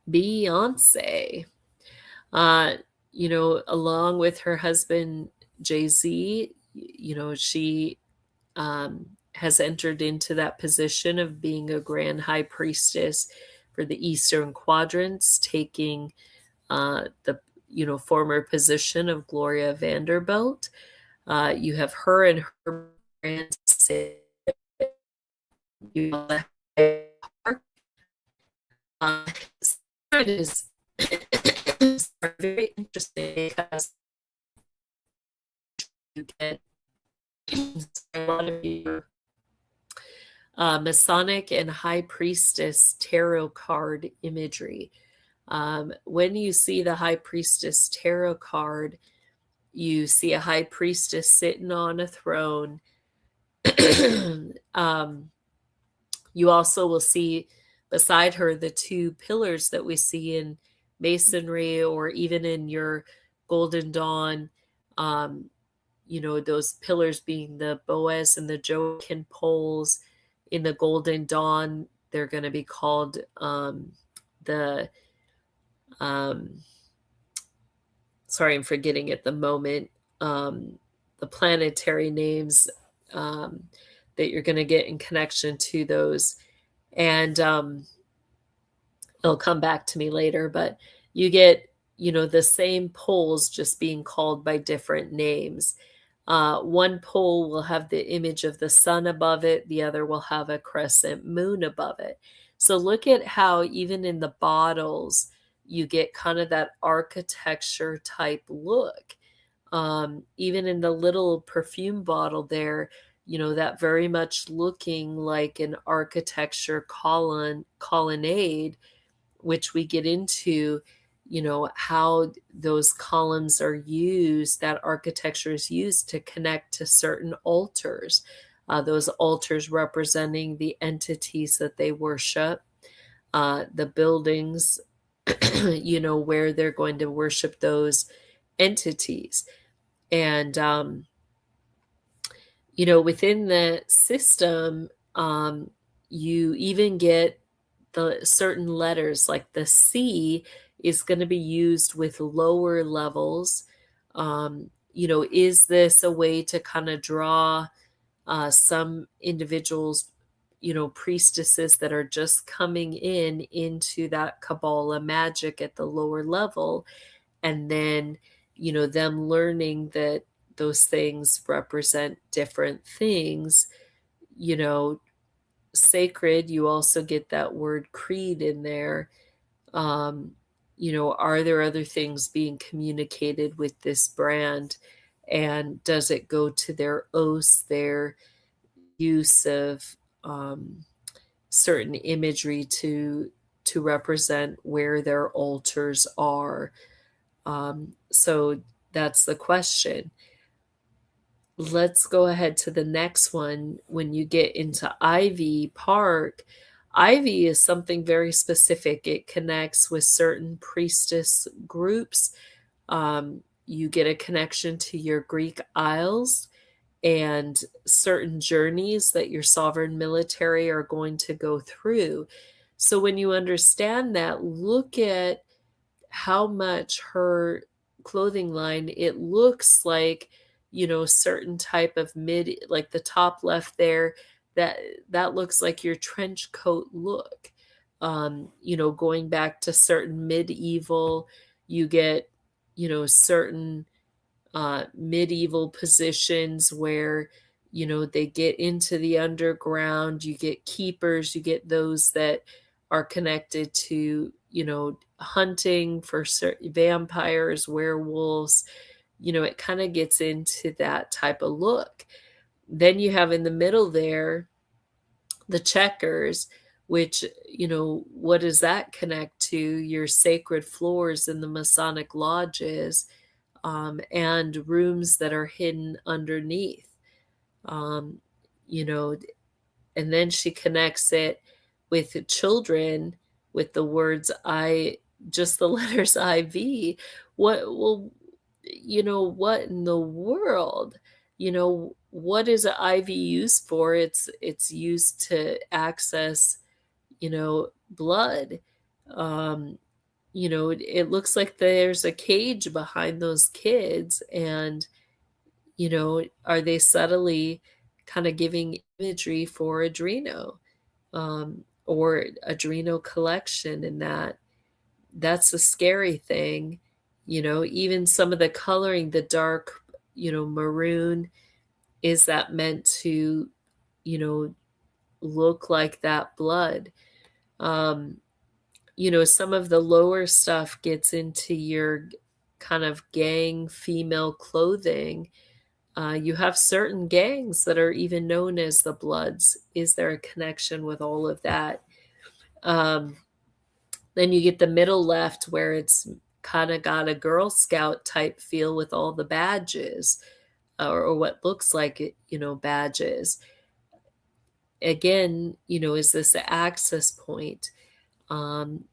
Beyoncé. Along with her husband, Jay-Z, she has entered into that position of being a grand high priestess for the Eastern Quadrants, taking the former position of Gloria Vanderbilt. You have her and her brand. You also have it is very interesting because you get a lot of your Masonic and High Priestess tarot card imagery. When you see the High Priestess tarot card, you see a High Priestess sitting on a throne. You also will see beside her the two pillars that we see in Masonry or even in your Golden Dawn. Those pillars being the Boaz and the Joachim poles. In the Golden Dawn, they're going to be called the sorry, I'm forgetting at the moment the planetary names that you're going to get in connection to those. And it'll come back to me later, but you get, the same poles just being called by different names. One pole will have the image of the sun above it. The other will have a crescent moon above it. So look at how even in the bottles, you get kind of that architecture type look. Even in the little perfume bottle there, that very much looking like an architecture colonnade, which we get into, how those columns are used, that architecture is used to connect to certain altars. Those altars representing the entities that they worship, the buildings, where they're going to worship those entities. And, within the system, you even get the certain letters, like the C is going to be used with lower levels. Is this a way to kind of draw some individuals, priestesses that are just coming into that Kabbalah magic at the lower level, and then, them learning that those things represent different things, sacred, you also get that word creed in there. Are there other things being communicated with this brand? And does it go to their oaths, their use of certain imagery to represent where their altars are? So that's the question. Let's go ahead to the next one. When you get into Ivy Park, Ivy is something very specific. It connects with certain priestess groups. You get a connection to your Greek Isles and certain journeys that your sovereign military are going to go through. So when you understand that, look at how much her clothing line, it looks like, certain type of like the top left there, that looks like your trench coat look. Going back to certain medieval, You get, certain medieval positions where, they get into the underground. You get keepers, you get those that are connected to, hunting for certain vampires, werewolves. It kind of gets into that type of look. Then you have in the middle there the checkers, which, what does that connect to? Your sacred floors in the Masonic lodges, and rooms that are hidden underneath. Um, you know, and then she connects it with the children with the words just the letters IV. Well, what in the world? What is an IV used for? It's used to access, blood. Um, it looks like there's a cage behind those kids, and, are they subtly kind of giving imagery for adreno, or adrenal collection? And that's a scary thing. Even some of the coloring, the dark, maroon, is that meant to, look like that blood? Um, some of the lower stuff gets into your kind of gang female clothing. You have certain gangs that are even known as the Bloods. Is there a connection with all of that? Um, then you get the middle left where it's kind of got a Girl Scout type feel with all the badges, or what looks like it, badges. Again, is this an access point?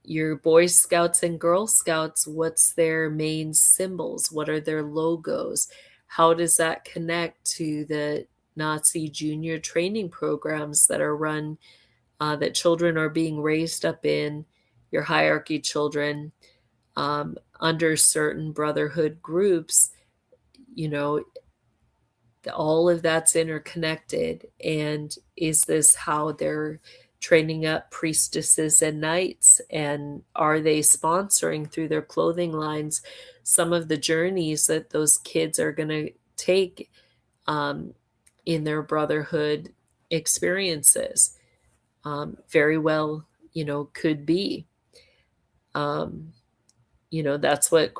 Your Boy Scouts and Girl Scouts, what's their main symbols? What are their logos? How does that connect to the Nazi junior training programs that are run, that children are being raised up in, your hierarchy children, under certain brotherhood groups? All of that's interconnected. And is this how they're training up priestesses and knights? And are they sponsoring through their clothing lines some of the journeys that those kids are going to take, in their brotherhood experiences? Very well, could be. That's what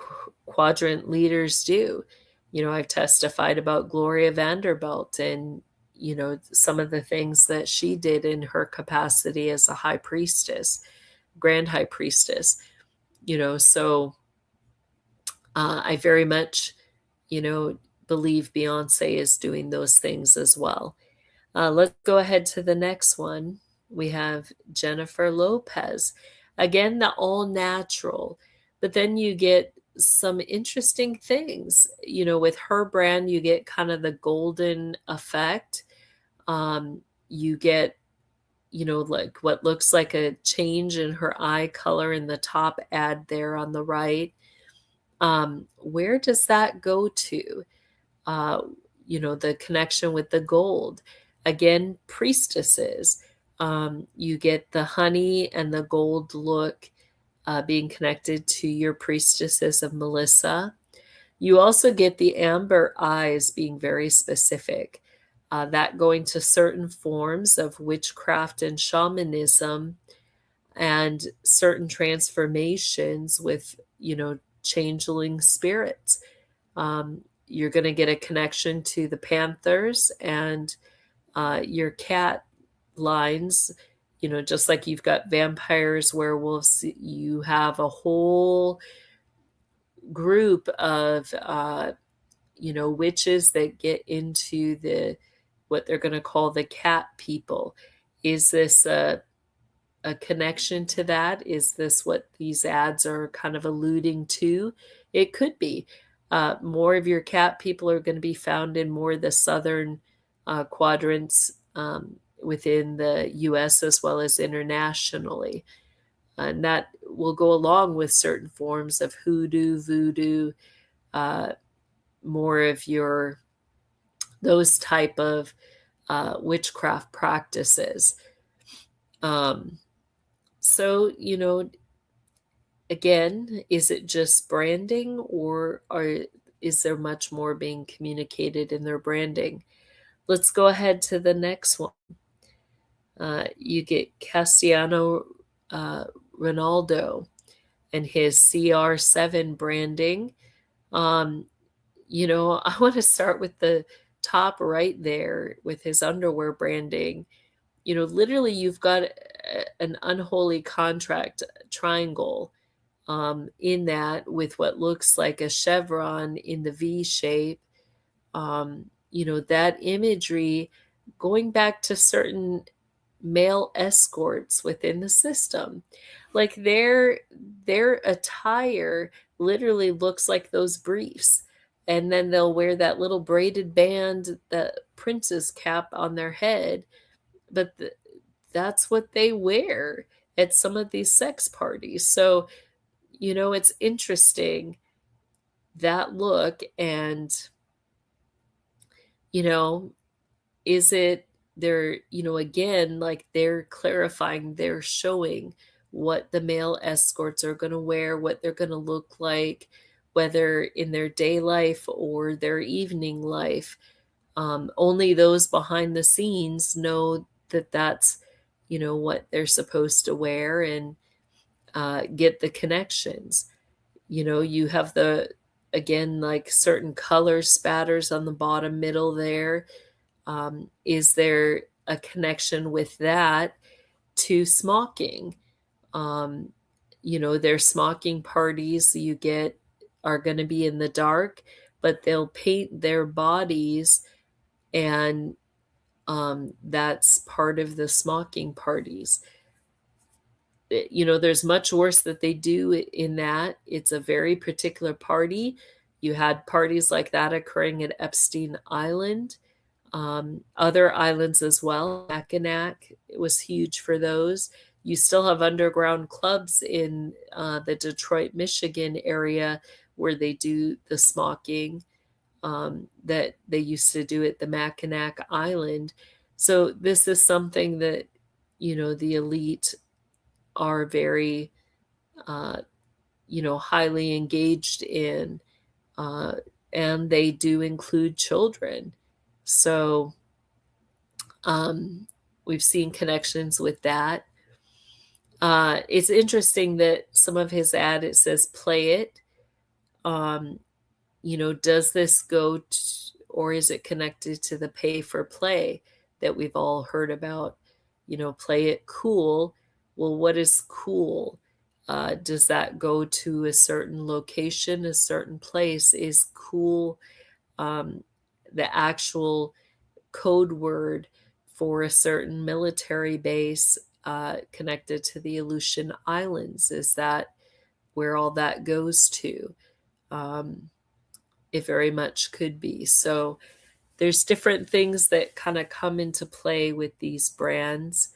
quadrant leaders do. I've testified about Gloria Vanderbilt and, some of the things that she did in her capacity as a high priestess, grand high priestess. So I very much, believe Beyoncé is doing those things as well. Let's go ahead to the next one. We have Jennifer Lopez. Again, the all natural. But then you get some interesting things. With her brand, you get kind of the golden effect. You get, like what looks like a change in her eye color in the top ad there on the right. Where does that go to? The connection with the gold. Again, priestesses. You get the honey and the gold look, being connected to your priestesses of Melissa. You also get the amber eyes being very specific, that going to certain forms of witchcraft and shamanism, and certain transformations with, changeling spirits. You're going to get a connection to the Panthers and, your cat lines. Just like you've got vampires, werewolves, you have a whole group of, witches that get into what they're going to call the cat people. Is this a connection to that? Is this what these ads are kind of alluding to? It could be. More of your cat people are going to be found in more of the southern quadrants, within the US as well as internationally. And that will go along with certain forms of hoodoo, voodoo, more of those type of witchcraft practices. So, Again, is it just branding, or is there much more being communicated in their branding? Let's go ahead to the next one. You get Cristiano Ronaldo and his CR7 branding. I want to start with the top right there with his underwear branding. Literally, you've got an unholy contract triangle in that with what looks like a chevron in the V shape. That imagery going back to certain male escorts within the system. Like their attire literally looks like those briefs. And then they'll wear that little braided band, the princess cap on their head. But that's what they wear at some of these sex parties. So, it's interesting, that look. And, you know, is it they're, again, like they're clarifying, they're showing what the male escorts are going to wear, what they're going to look like, whether in their day life or their evening life. Only those behind the scenes know that that's, what they're supposed to wear, and get the connections. You have again, like certain color spatters on the bottom middle there. Is there a connection with that to smocking? Their smocking parties you get are going to be in the dark, but they'll paint their bodies, and that's part of the smocking parties. There's much worse that they do in that. It's a very particular party. You had parties like that occurring at Epstein Island, other islands as well. Mackinac, it was huge for those. You still have underground clubs in the Detroit, Michigan area where they do the smocking that they used to do at the Mackinac Island. So this is something that, the elite are very, highly engaged in, and they do include children. So we've seen connections with that. It's interesting that some of his ad, it says play it. Does this go or is it connected to the pay for play that we've all heard about? Play it cool. Well, what is cool? Does that go to a certain location, a certain place? Is cool the actual code word for a certain military base connected to the Aleutian Islands? Is that where all that goes to? It very much could be. So there's different things that kind of come into play with these brands.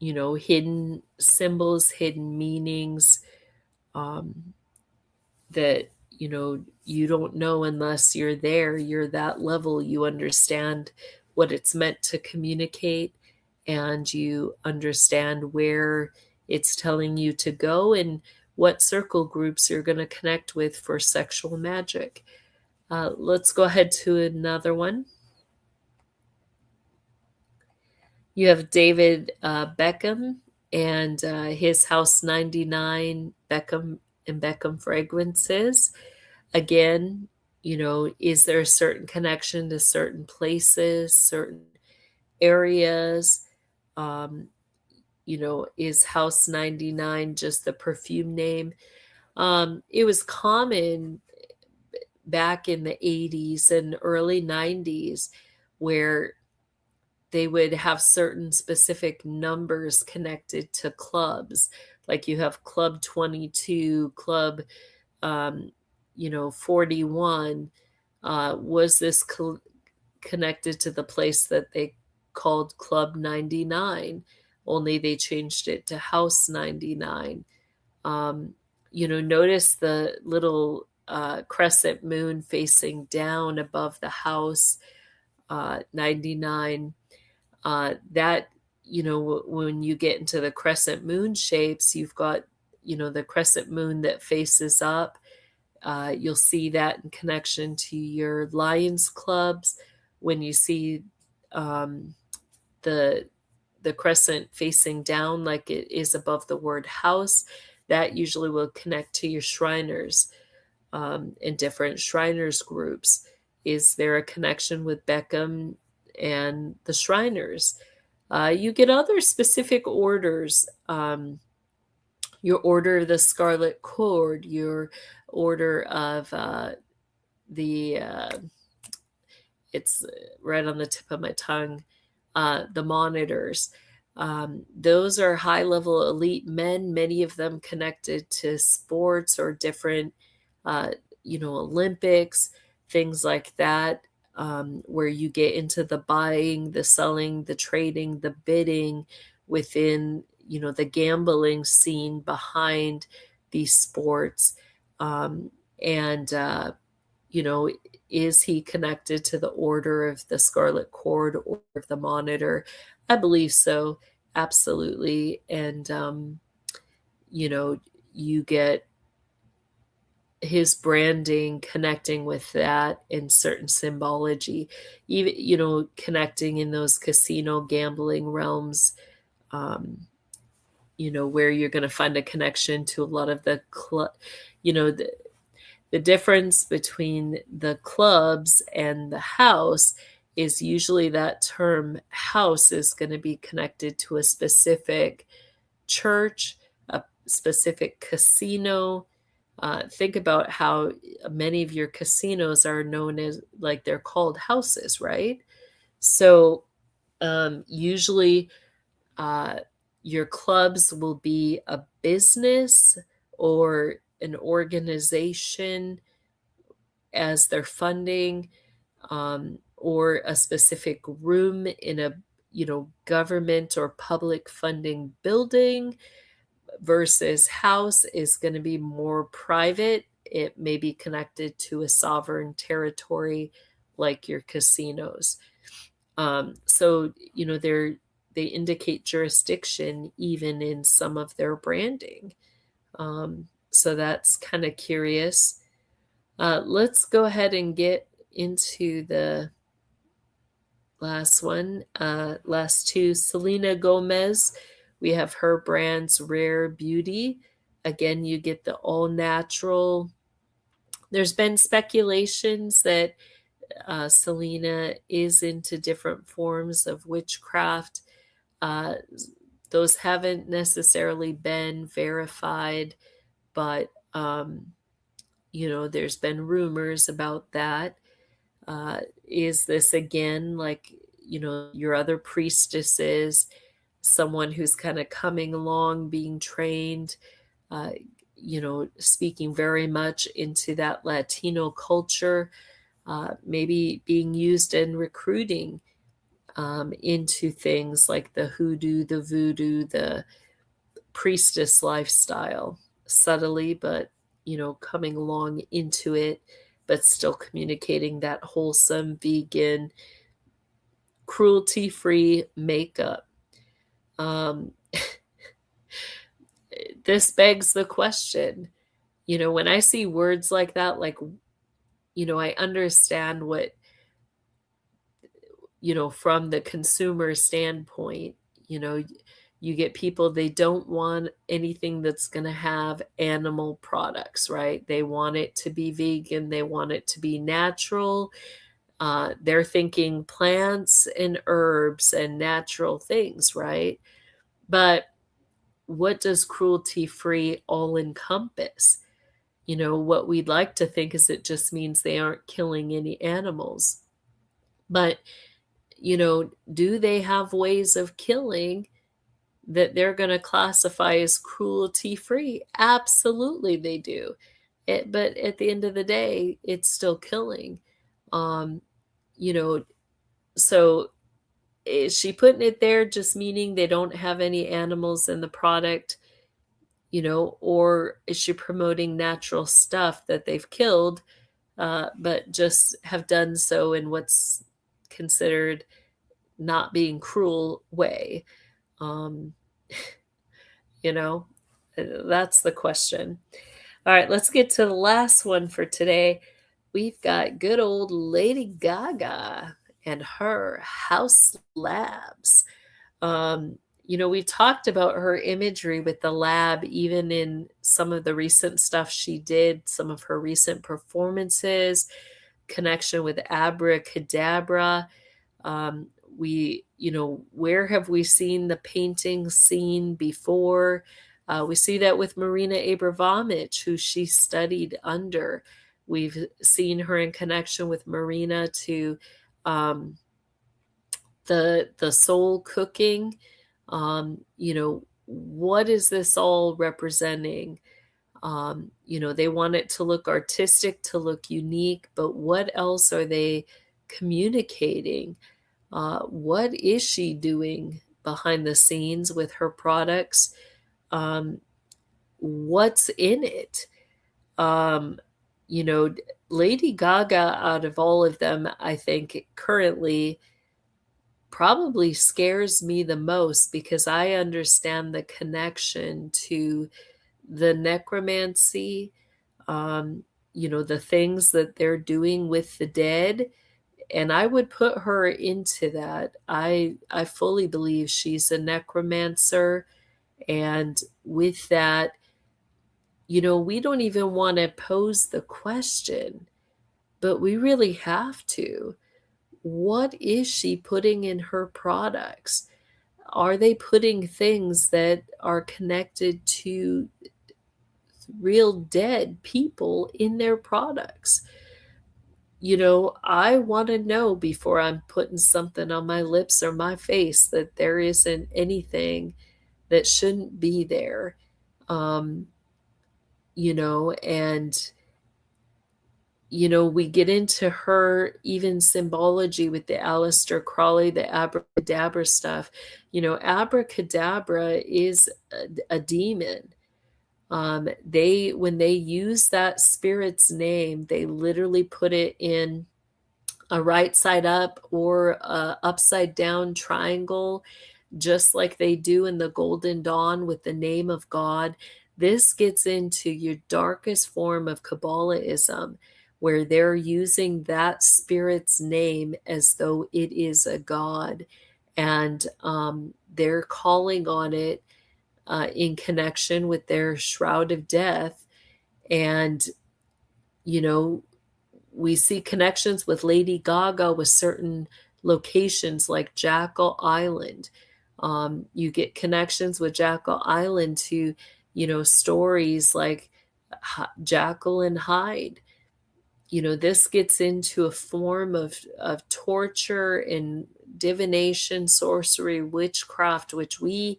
Hidden symbols, hidden meanings that, you don't know unless you're there. You're that level. You understand what it's meant to communicate, and you understand where it's telling you to go and what circle groups you're going to connect with for sexual magic. Let's go ahead to another one. You have David Beckham and his House 99 Beckham and Beckham fragrances. Again, is there a certain connection to certain places, certain areas? Is House 99 just the perfume name? It was common back in the 80s and early 90s where they would have certain specific numbers connected to clubs. Like you have Club 22, Club, 41. Was this connected to the place that they called Club 99? Only they changed it to House 99. Notice the little crescent moon facing down above the house 99. That, when you get into the crescent moon shapes, you've got the crescent moon that faces up. You'll see that in connection to your Lions clubs. When you see the crescent facing down like it is above the word house, that usually will connect to your Shriners and different Shriners groups. Is there a connection with Beckham and the Shriners? You get other specific orders. Your Order of the Scarlet Cord, your Order of it's right on the tip of my tongue, the Monitors. Those are high-level elite men, many of them connected to sports or different, Olympics, things like that, where you get into the buying, the selling, the trading, the bidding within, the gambling scene behind these sports. And is he connected to the Order of the Scarlet Cord or of the Monitor? I believe so, absolutely. And, you get his branding connecting with that in certain symbology, even, connecting in those casino gambling realms, where you're going to find a connection to a lot of the the difference between the clubs and the house is usually that term house is going to be connected to a specific church, a specific casino. Think about how many of your casinos are known as, like, they're called houses, right? So usually your clubs will be a business or an organization as their funding, or a specific room in a government or public funding building, versus house is going to be more private. It may be connected to a sovereign territory like your casinos. So they indicate jurisdiction even in some of their branding. So that's kind of curious. Let's go ahead and get into the last one. Last two, Selena Gomez. We have her brand's Rare Beauty. Again, you get the all natural. There's been speculations that Selena is into different forms of witchcraft. Those haven't necessarily been verified, but there's been rumors about that. Is this again like your other priestesses, someone who's kind of coming along, being trained, speaking very much into that Latino culture, maybe being used in recruiting into things like the hoodoo, the voodoo, the priestess lifestyle, subtly, but coming along into it, but still communicating that wholesome, vegan, cruelty-free makeup. This begs the question, when I see words like that, like, I understand what, from the consumer standpoint, you get people, they don't want anything that's going to have animal products, right? They want it to be vegan. They want it to be natural. They're thinking plants and herbs and natural things, right? But what does cruelty-free all encompass? What we'd like to think is it just means they aren't killing any animals. But, do they have ways of killing that they're going to classify as cruelty-free? Absolutely they do. But at the end of the day, it's still killing. So is she putting it there just meaning they don't have any animals in the product, or is she promoting natural stuff that they've killed, but just have done so in what's considered not being cruel way? you know That's the question. All right, let's get to the last one for today. We've got good old Lady Gaga and her House Labs. We've talked about her imagery with the lab, even in some of the recent stuff she did, some of her recent performances, connection with abracadabra. Where have we seen the painting scene before? We see that with Marina Abramovich, who she studied under. We've seen her in connection with Marina to the soul cooking. What is this all representing? They want it to look artistic, to look unique, but what else are they communicating? What is she doing behind the scenes with her products? What's in it? Um, you know, Lady Gaga, out of all of them, I think currently probably scares me the most because I understand the connection to the necromancy, the things that they're doing with the dead. And I would put her into that. I fully believe she's a necromancer. And with that, we don't even want to pose the question, but we really have to. What is she putting in her products? Are they putting things that are connected to real dead people in their products? I want to know before I'm putting something on my lips or my face that there isn't anything that shouldn't be there. Um, and we get into her even symbology with the Aleister Crowley, the abracadabra stuff. Abracadabra is a demon. When they use that spirit's name, they literally put it in a right side up or a upside down triangle, just like they do in the Golden Dawn with the name of God. This gets into your darkest form of Kabbalahism, where they're using that spirit's name as though it is a god, and they're calling on it in connection with their shroud of death. And, we see connections with Lady Gaga with certain locations like Jackal Island. You get connections with Jackal Island to, stories like Jackal and Hyde. This gets into a form of torture and divination, sorcery, witchcraft, which we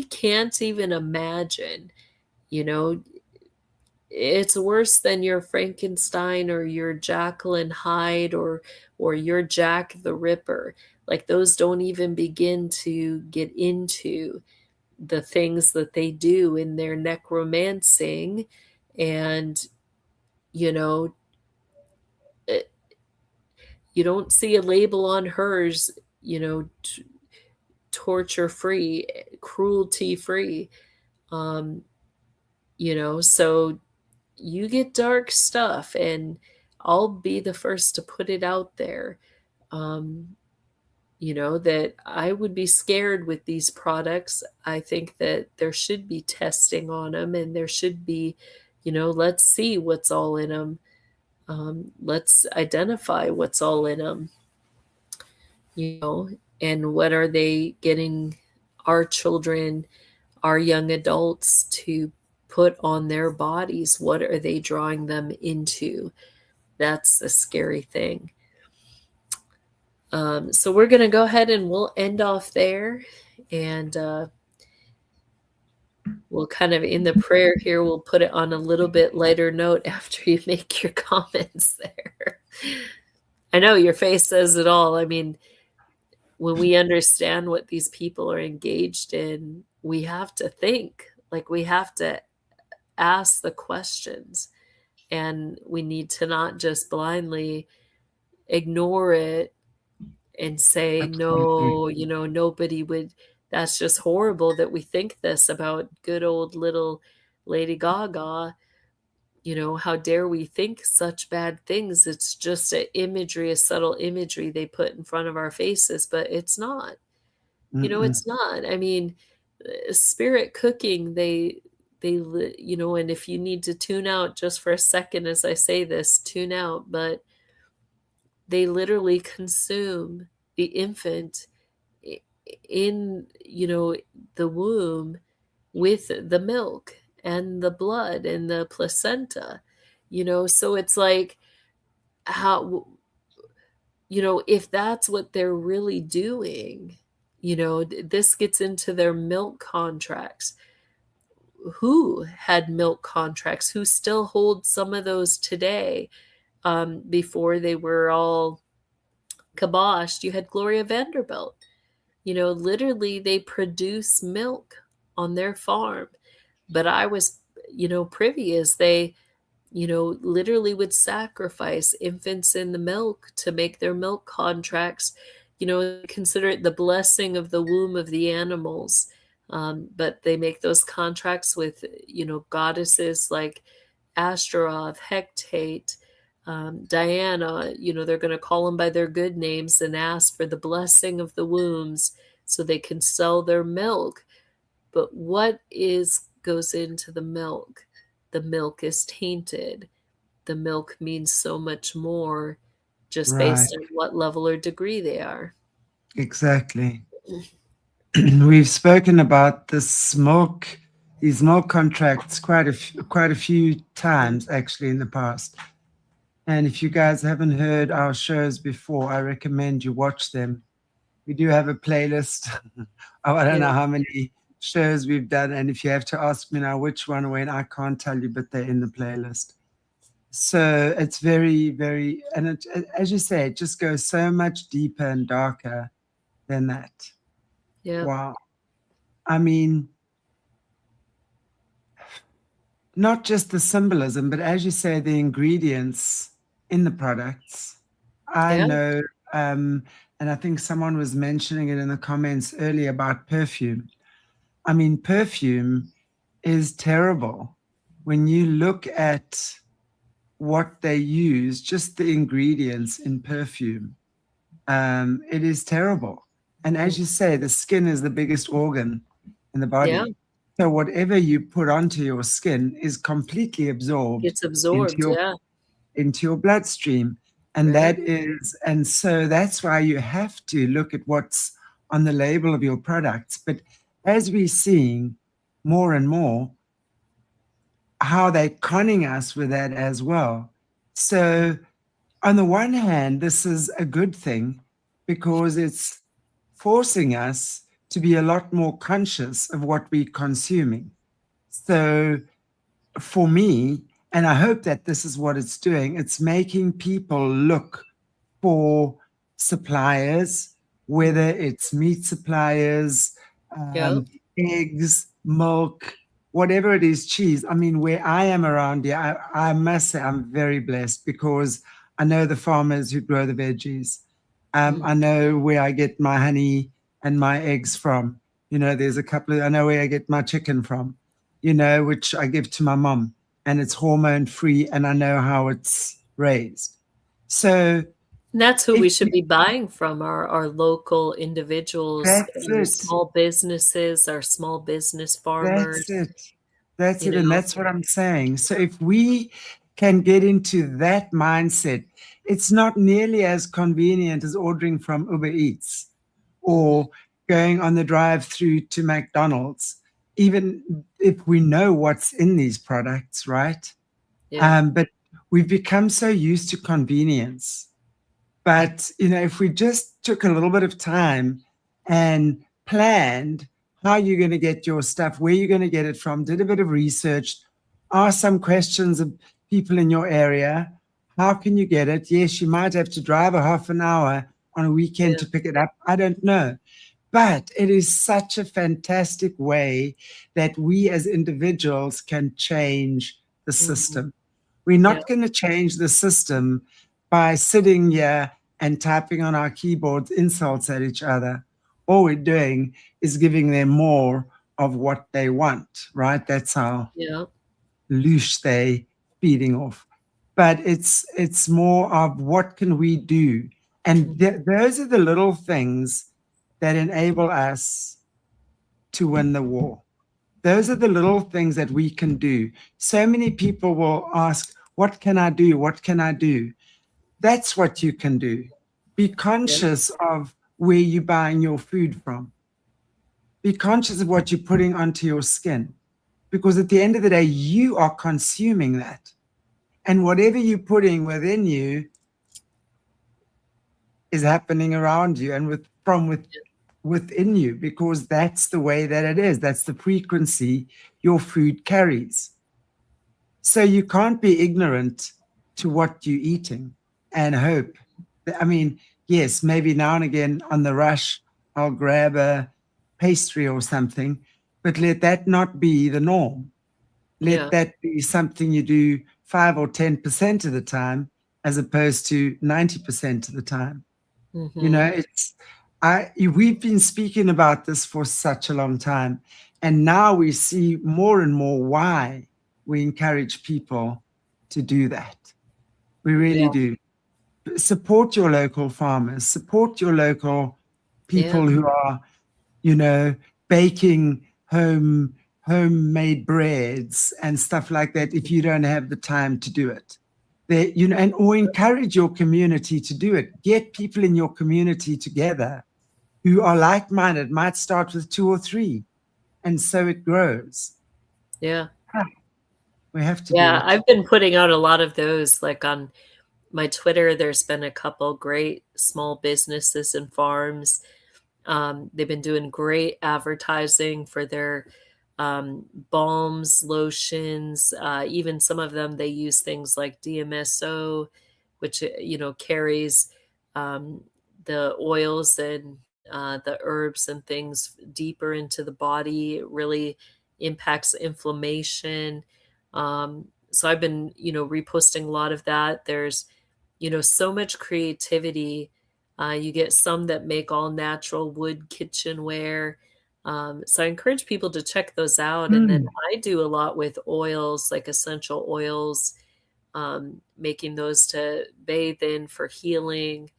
can't even imagine. It's worse than your Frankenstein or your Jekyll and Hyde or your Jack the Ripper. Like, those don't even begin to get into the things that they do in their necromancing. And it, you don't see a label on hers, torture free, cruelty free. So you get dark stuff, and I'll be the first to put it out there. That I would be scared with these products. I think that there should be testing on them, and there should be, let's see what's all in them. Let's identify what's all in them, and what are they getting our children, our young adults to put on their bodies? What are they drawing them into? That's a scary thing. So we're going to go ahead and we'll end off there. And we'll kind of, in the prayer here, we'll put it on a little bit lighter note after you make your comments there. I know your face says it all. I mean, when we understand what these people are engaged in, we have to think, like, we have to ask the questions, and we need to not just blindly ignore it and say, Absolutely. no, nobody would that's just horrible that we think this about good old little Lady Gaga. How dare we think such bad things? It's just a imagery, a subtle imagery they put in front of our faces, but it's not. Mm-mm. It's not. I mean, spirit cooking, and if you need to tune out just for a second as I say this, tune out, but they literally consume the infant in, the womb with the milk and the blood and the placenta. So it's like, how, if that's what they're really doing, this gets into their milk contracts. Who had milk contracts? Who still holds some of those today? Before they were all kiboshed, you had Gloria Vanderbilt. Literally, they produce milk on their farm. But I was, privy as they, literally would sacrifice infants in the milk to make their milk contracts. Consider it the blessing of the womb of the animals. But they make those contracts with, goddesses like Ashtaroth, Hecate, Diana. They're going to call them by their good names and ask for the blessing of the wombs so they can sell their milk. But what goes into the milk? The milk is tainted. The milk means so much more just Right, based on what level or degree they are. exactly. We've spoken about these milk contracts quite a few times actually in the past. And if you guys haven't heard our shows before, I recommend you watch them. We do have a playlist. Oh, I don't Yeah, know how many shows we've done, and if you have to ask me now which one when, I can't tell you, but they're in the playlist. So it's very, very, and as you say, it just goes so much deeper and darker than that. yeah, Wow. I mean, not just the symbolism, but as you say, the ingredients in the products. I yeah, know, and I think someone was mentioning it in the comments earlier about perfume. I mean, perfume is terrible. When you look at what they use, just the ingredients in perfume, it is terrible. And as you say, the skin is the biggest organ in the yeah. body. So whatever you put onto your skin is completely absorbed It's into absorbed. your Yeah, bloodstream. And right. so that's why you have to look at what's on the label of your products. But as we're seeing more and more, how they're conning us with that as well. So on the one hand, this is a good thing because it's forcing us to be a lot more conscious of what we're consuming. So for me, and I hope that this is what it's doing, it's making people look for suppliers, whether it's meat suppliers, Yeah. eggs, milk, whatever it is, cheese. I mean, where I am around here, I must say I'm very blessed because I know the farmers who grow the veggies. I know where I get my honey and my eggs from. There's a couple of, I know where I get my chicken from, which I give to my mom, and it's hormone free, and I know how it's raised. So And that's who we if should be buying from, our local individuals, that's our it, small businesses, our small business that's farmers, it, that's you it, and know? that's what I'm saying. So if we can get into that mindset, it's not nearly as convenient as ordering from Uber Eats Mhm. or going on the drive-through to McDonald's, even if we know what's in these products, right? Yeah. But we've become so used to convenience. But, if we just took a little bit of time and planned how you're going to get your stuff, where you're going to get it from, did a bit of research, ask some questions of people in your area. How can you get it? Yes, you might have to drive a half an hour on a weekend Yeah. to pick it up. I don't know. But it is such a fantastic way that we as individuals can change the Mhm. system. We're Yeah. not going to change the system by sitting here and typing on our keyboards insults at each other all we're doing is giving them more of what they want, right? That's how Yeah. loose they feeding off. But it's more of what can we do, and Mhm. those are the little things that enable us to win the war. Those are the little things that we can do. So many people will ask, "What can I do? What can I do?" That's what you can do. Be Yeah. conscious of where you're buying your food from. Be conscious of what you're putting onto your skin, because at the end of the day, you are consuming that. And whatever you're putting within you is happening around you and within you, because that's the way that it is. That's the frequency your food carries. So you can't be ignorant to what you're eating and hope. I mean, yes, maybe now and again on the rush, I'll grab a pastry or something, but let that not be the norm. Let Yeah. that be something you do 5 or 10% of the time, as opposed to 90% of the time. You know, Mhm. it's we've been speaking about this for such a long time, and now we see more and more why we encourage people to do that. We really Yeah. do. Support your local farmers, support your local Yeah. people who are, you know, baking homemade breads and stuff like that if you don't have the time to do it. They, you know, and or encourage your community to do it. Get people in your community together who are like-minded. Might start with 2 or 3, and so it grows. Yeah. Ah, we have to do Yeah, it. I've been putting out a lot of those, like, on my Twitter. There's been a couple great small businesses and farms. They've been doing great advertising for their balms, lotions. Even some of them, they use things like DMSO, which carries um, the oils and the herbs and things deeper into the body. It really impacts inflammation. So I've been reposting a lot of that. There's so much creativity. You get some that make all natural wood kitchenware. So I encourage people to check those out. And then Mm. I do a lot with oils, like essential oils, making those to bathe in for healing,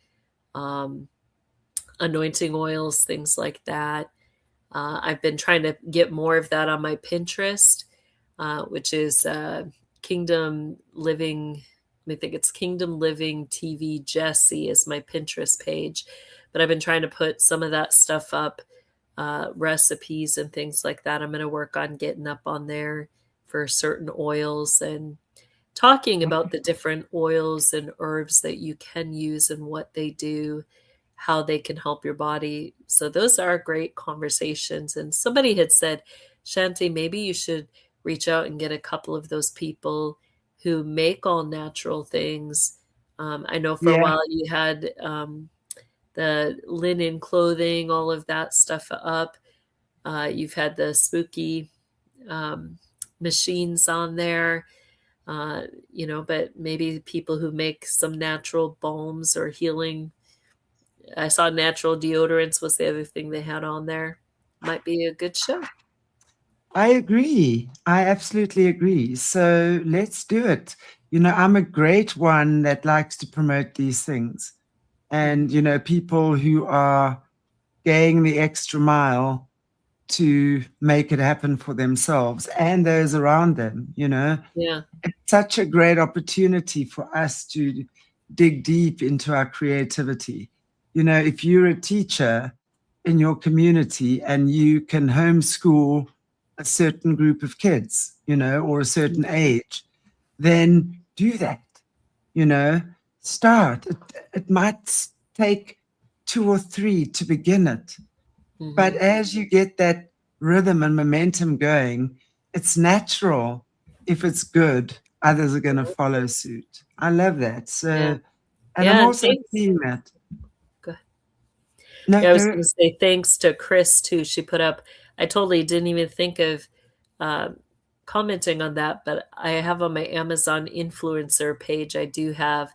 um, anointing oils, things like that. I've been trying to get more of that on my Pinterest, which is Kingdom Living. I think it's Kingdom Living TV Jessie is my Pinterest page. But I've been trying to put some of that stuff up, recipes and things like that. I'm going to work on getting up on there for certain oils and talking about the different oils and herbs that you can use and what they do, how they can help your body. So those are great conversations. And somebody had said, Shanti, maybe you should reach out and get a couple of those people who make all natural things. I know for a Yeah, while you had the linen clothing, all of that stuff up. You've had the spooky um, machines on there, but maybe people who make some natural balms or healing. I saw natural deodorants was the other thing they had on there. Might be a good show. I agree. I absolutely agree. So let's do it. You know, I'm a great one that likes to promote these things. Mhm. And, you know, people who are going the extra mile to make it happen for themselves and those around them, you know. Yeah. It's such a great opportunity for us to dig deep into our creativity. You know, if you're a teacher in your community and you can homeschool a certain group of kids, you know, or a certain Mhm. age, then do that, you know, start. It might take 2 or 3 to begin it, but Mhm. as you get that rhythm and momentum going, it's natural. If it's good, others are going to follow suit. I love that. Yeah. So, and I'm Yeah, and also thanks. seeing that. Go ahead. No, Yeah, I was go. gonna say thanks to Chris too. She put up I totally didn't even think of um, commenting on that, but I have on my Amazon influencer page, I do have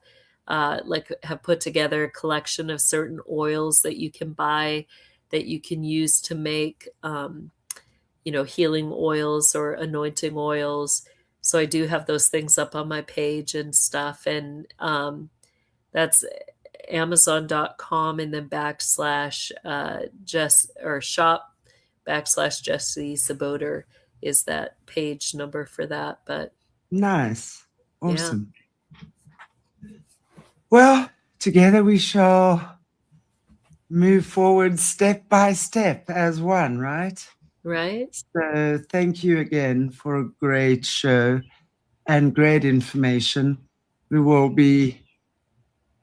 have put together a collection of certain oils that you can buy. that you can use to make, healing oils or anointing oils. So I do have those things up on my page and stuff. And that's Amazon.com and then shop /Jessie Czebotar is that page number for that. But Nice. yeah, Awesome. Well, together we shall move forward step by step as one, right? right? So thank you again for a great show and great information. We will be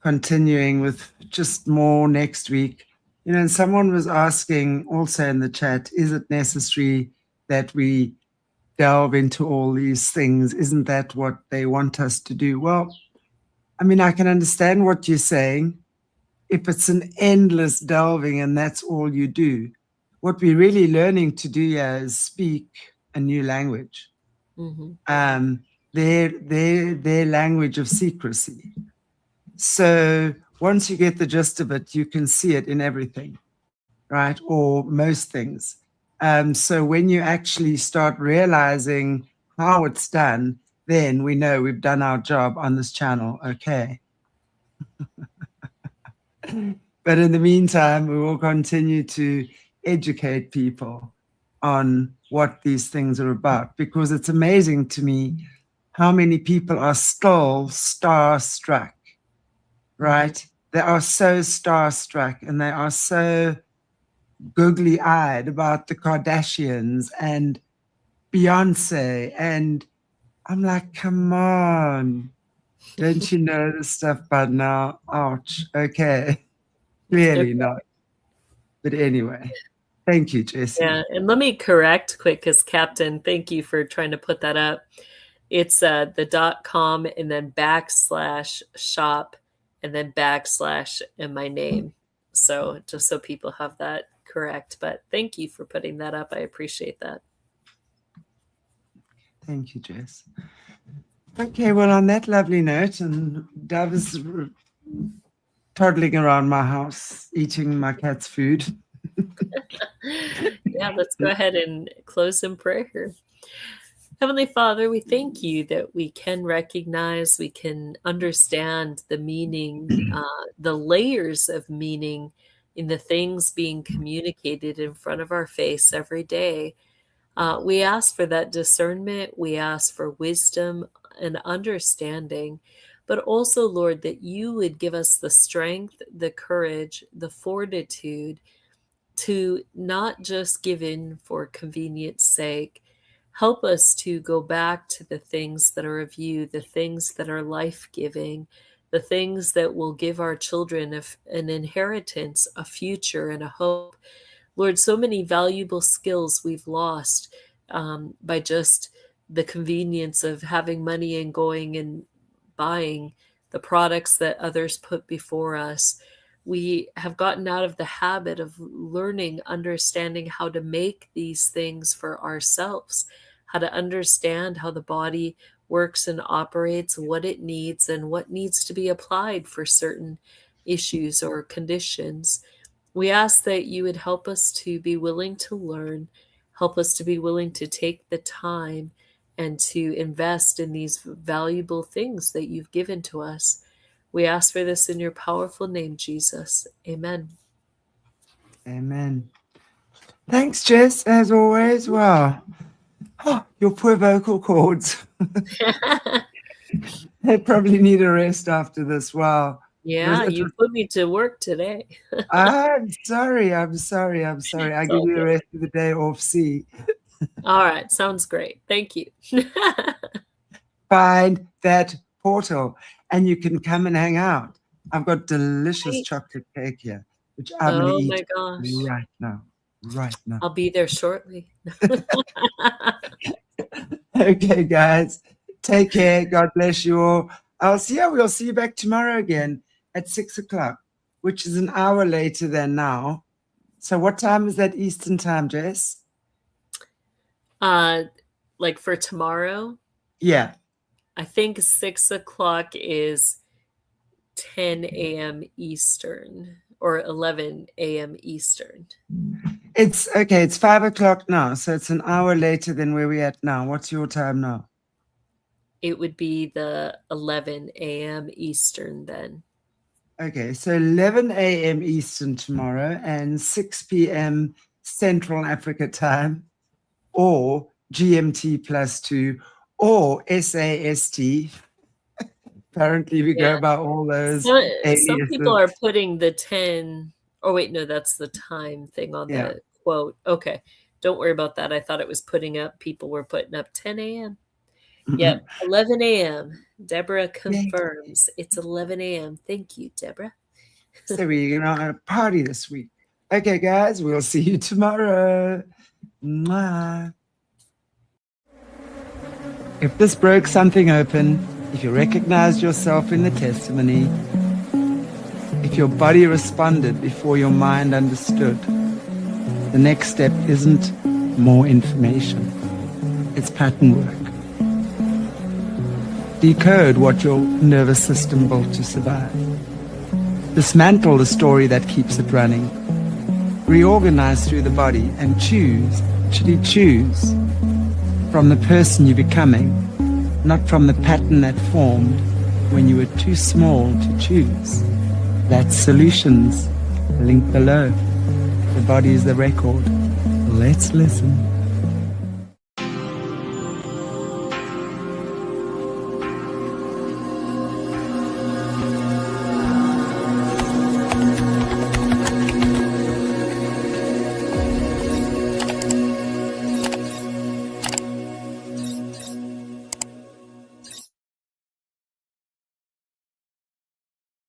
continuing with just more next week. And someone was asking also in the chat, is it necessary that we delve into all these things? Isn't that what they want us to do? Well, I mean, I can understand what you're saying. If it's an endless delving and that's all you do, what we're really learning to do here is speak a new language, Mm-hmm. their language of secrecy. So once you get the gist of it, you can see it in everything, right? Or most things. So when you actually start realizing how it's done, then we know we've done our job on this channel. Okay. But in the meantime, we will continue to educate people on what these things are about, because it's amazing to me how many people are still starstruck, right? Mm-hmm. They are so starstruck and they are so googly eyed about the Kardashians and Beyonce. And I'm like, come on, don't you know this stuff by now? Ouch. Okay. Clearly not. But anyway, thank you, Jessie. Yeah, and let me correct quick, because Captain, thank you for trying to put that up. It's the .com and then /shop and then / and my name. So just so people have that correct. But thank you for putting that up. I appreciate that. Thank you, Jess. Okay, well, on that lovely note, and Dove is toddling around my house, eating my cat's food. Yeah, let's go ahead and close in prayer. Heavenly Father, we thank you that we can recognize, we can understand the meaning, the layers of meaning in the things being communicated in front of our face every day. We ask for that discernment. We ask for wisdom and understanding, but also, Lord, that you would give us the strength, the courage, the fortitude to not just give in for convenience sake. Help us to go back to the things that are of you, the things that are life giving, the things that will give our children an inheritance, a future, and a hope. Lord, so many valuable skills we've lost by just the convenience of having money and going and buying the products that others put before us. We have gotten out of the habit of learning, understanding how to make these things for ourselves, how to understand how the body works and operates, what it needs, and what needs to be applied for certain issues or conditions. We ask that you would help us to be willing to learn, help us to be willing to take the time and to invest in these valuable things that you've given to us. We ask for this in your powerful name, Jesus. Amen. Amen. Thanks, Jess, as always. Wow. Oh, your poor vocal cords. They probably need a rest after this. Wow. Yeah, you put me to work today. I'm sorry. I'm sorry. I'm sorry. I It's give all you the good. rest of the day off. See, All right, sounds great. Thank you. find that portal and you can come and hang out. I've got delicious Great. chocolate cake here, which I'm going to Oh eat my gosh. right now. Right now. I'll be there shortly. Okay, guys. Take care. God bless you all. We'll see you back tomorrow again at 6 o'clock, which is an hour later than now. So what time is that Eastern time, Jess? Like for tomorrow, Yeah. I think 6 o'clock is 10 a.m. Eastern. or 11 a.m. Eastern? It's okay. It's 5 o'clock now, so it's an hour later than where we're at now. What's your time now? It would be the 11 a.m. Eastern then. Okay, so 11 a.m. Eastern tomorrow and 6 p.m. Central Africa time, or GMT +2, or SAST. Apparently, we go by all those Some people are aliases. putting the 10. Oh, wait, no, that's the time thing on Yeah. the quote. Okay. Don't worry about that. I thought it was putting up, people were putting up 10 a.m. Yep, 11 a.m. Deborah confirms it's 11 a.m. Thank you, Deborah. So we're going to party this week. Okay, guys, we'll see you tomorrow. Mwah. If this broke something open, if you recognized yourself in the testimony, if your body responded before your mind understood, the next step isn't more information. It's pattern work. Decode what your nervous system built to survive. Dismantle the story that keeps it running. Reorganize through the body and choose, actually choose, from the person you're becoming, not from the pattern that formed when you were too small to choose. That's Solutions. Link below. The body is the record. Let's listen.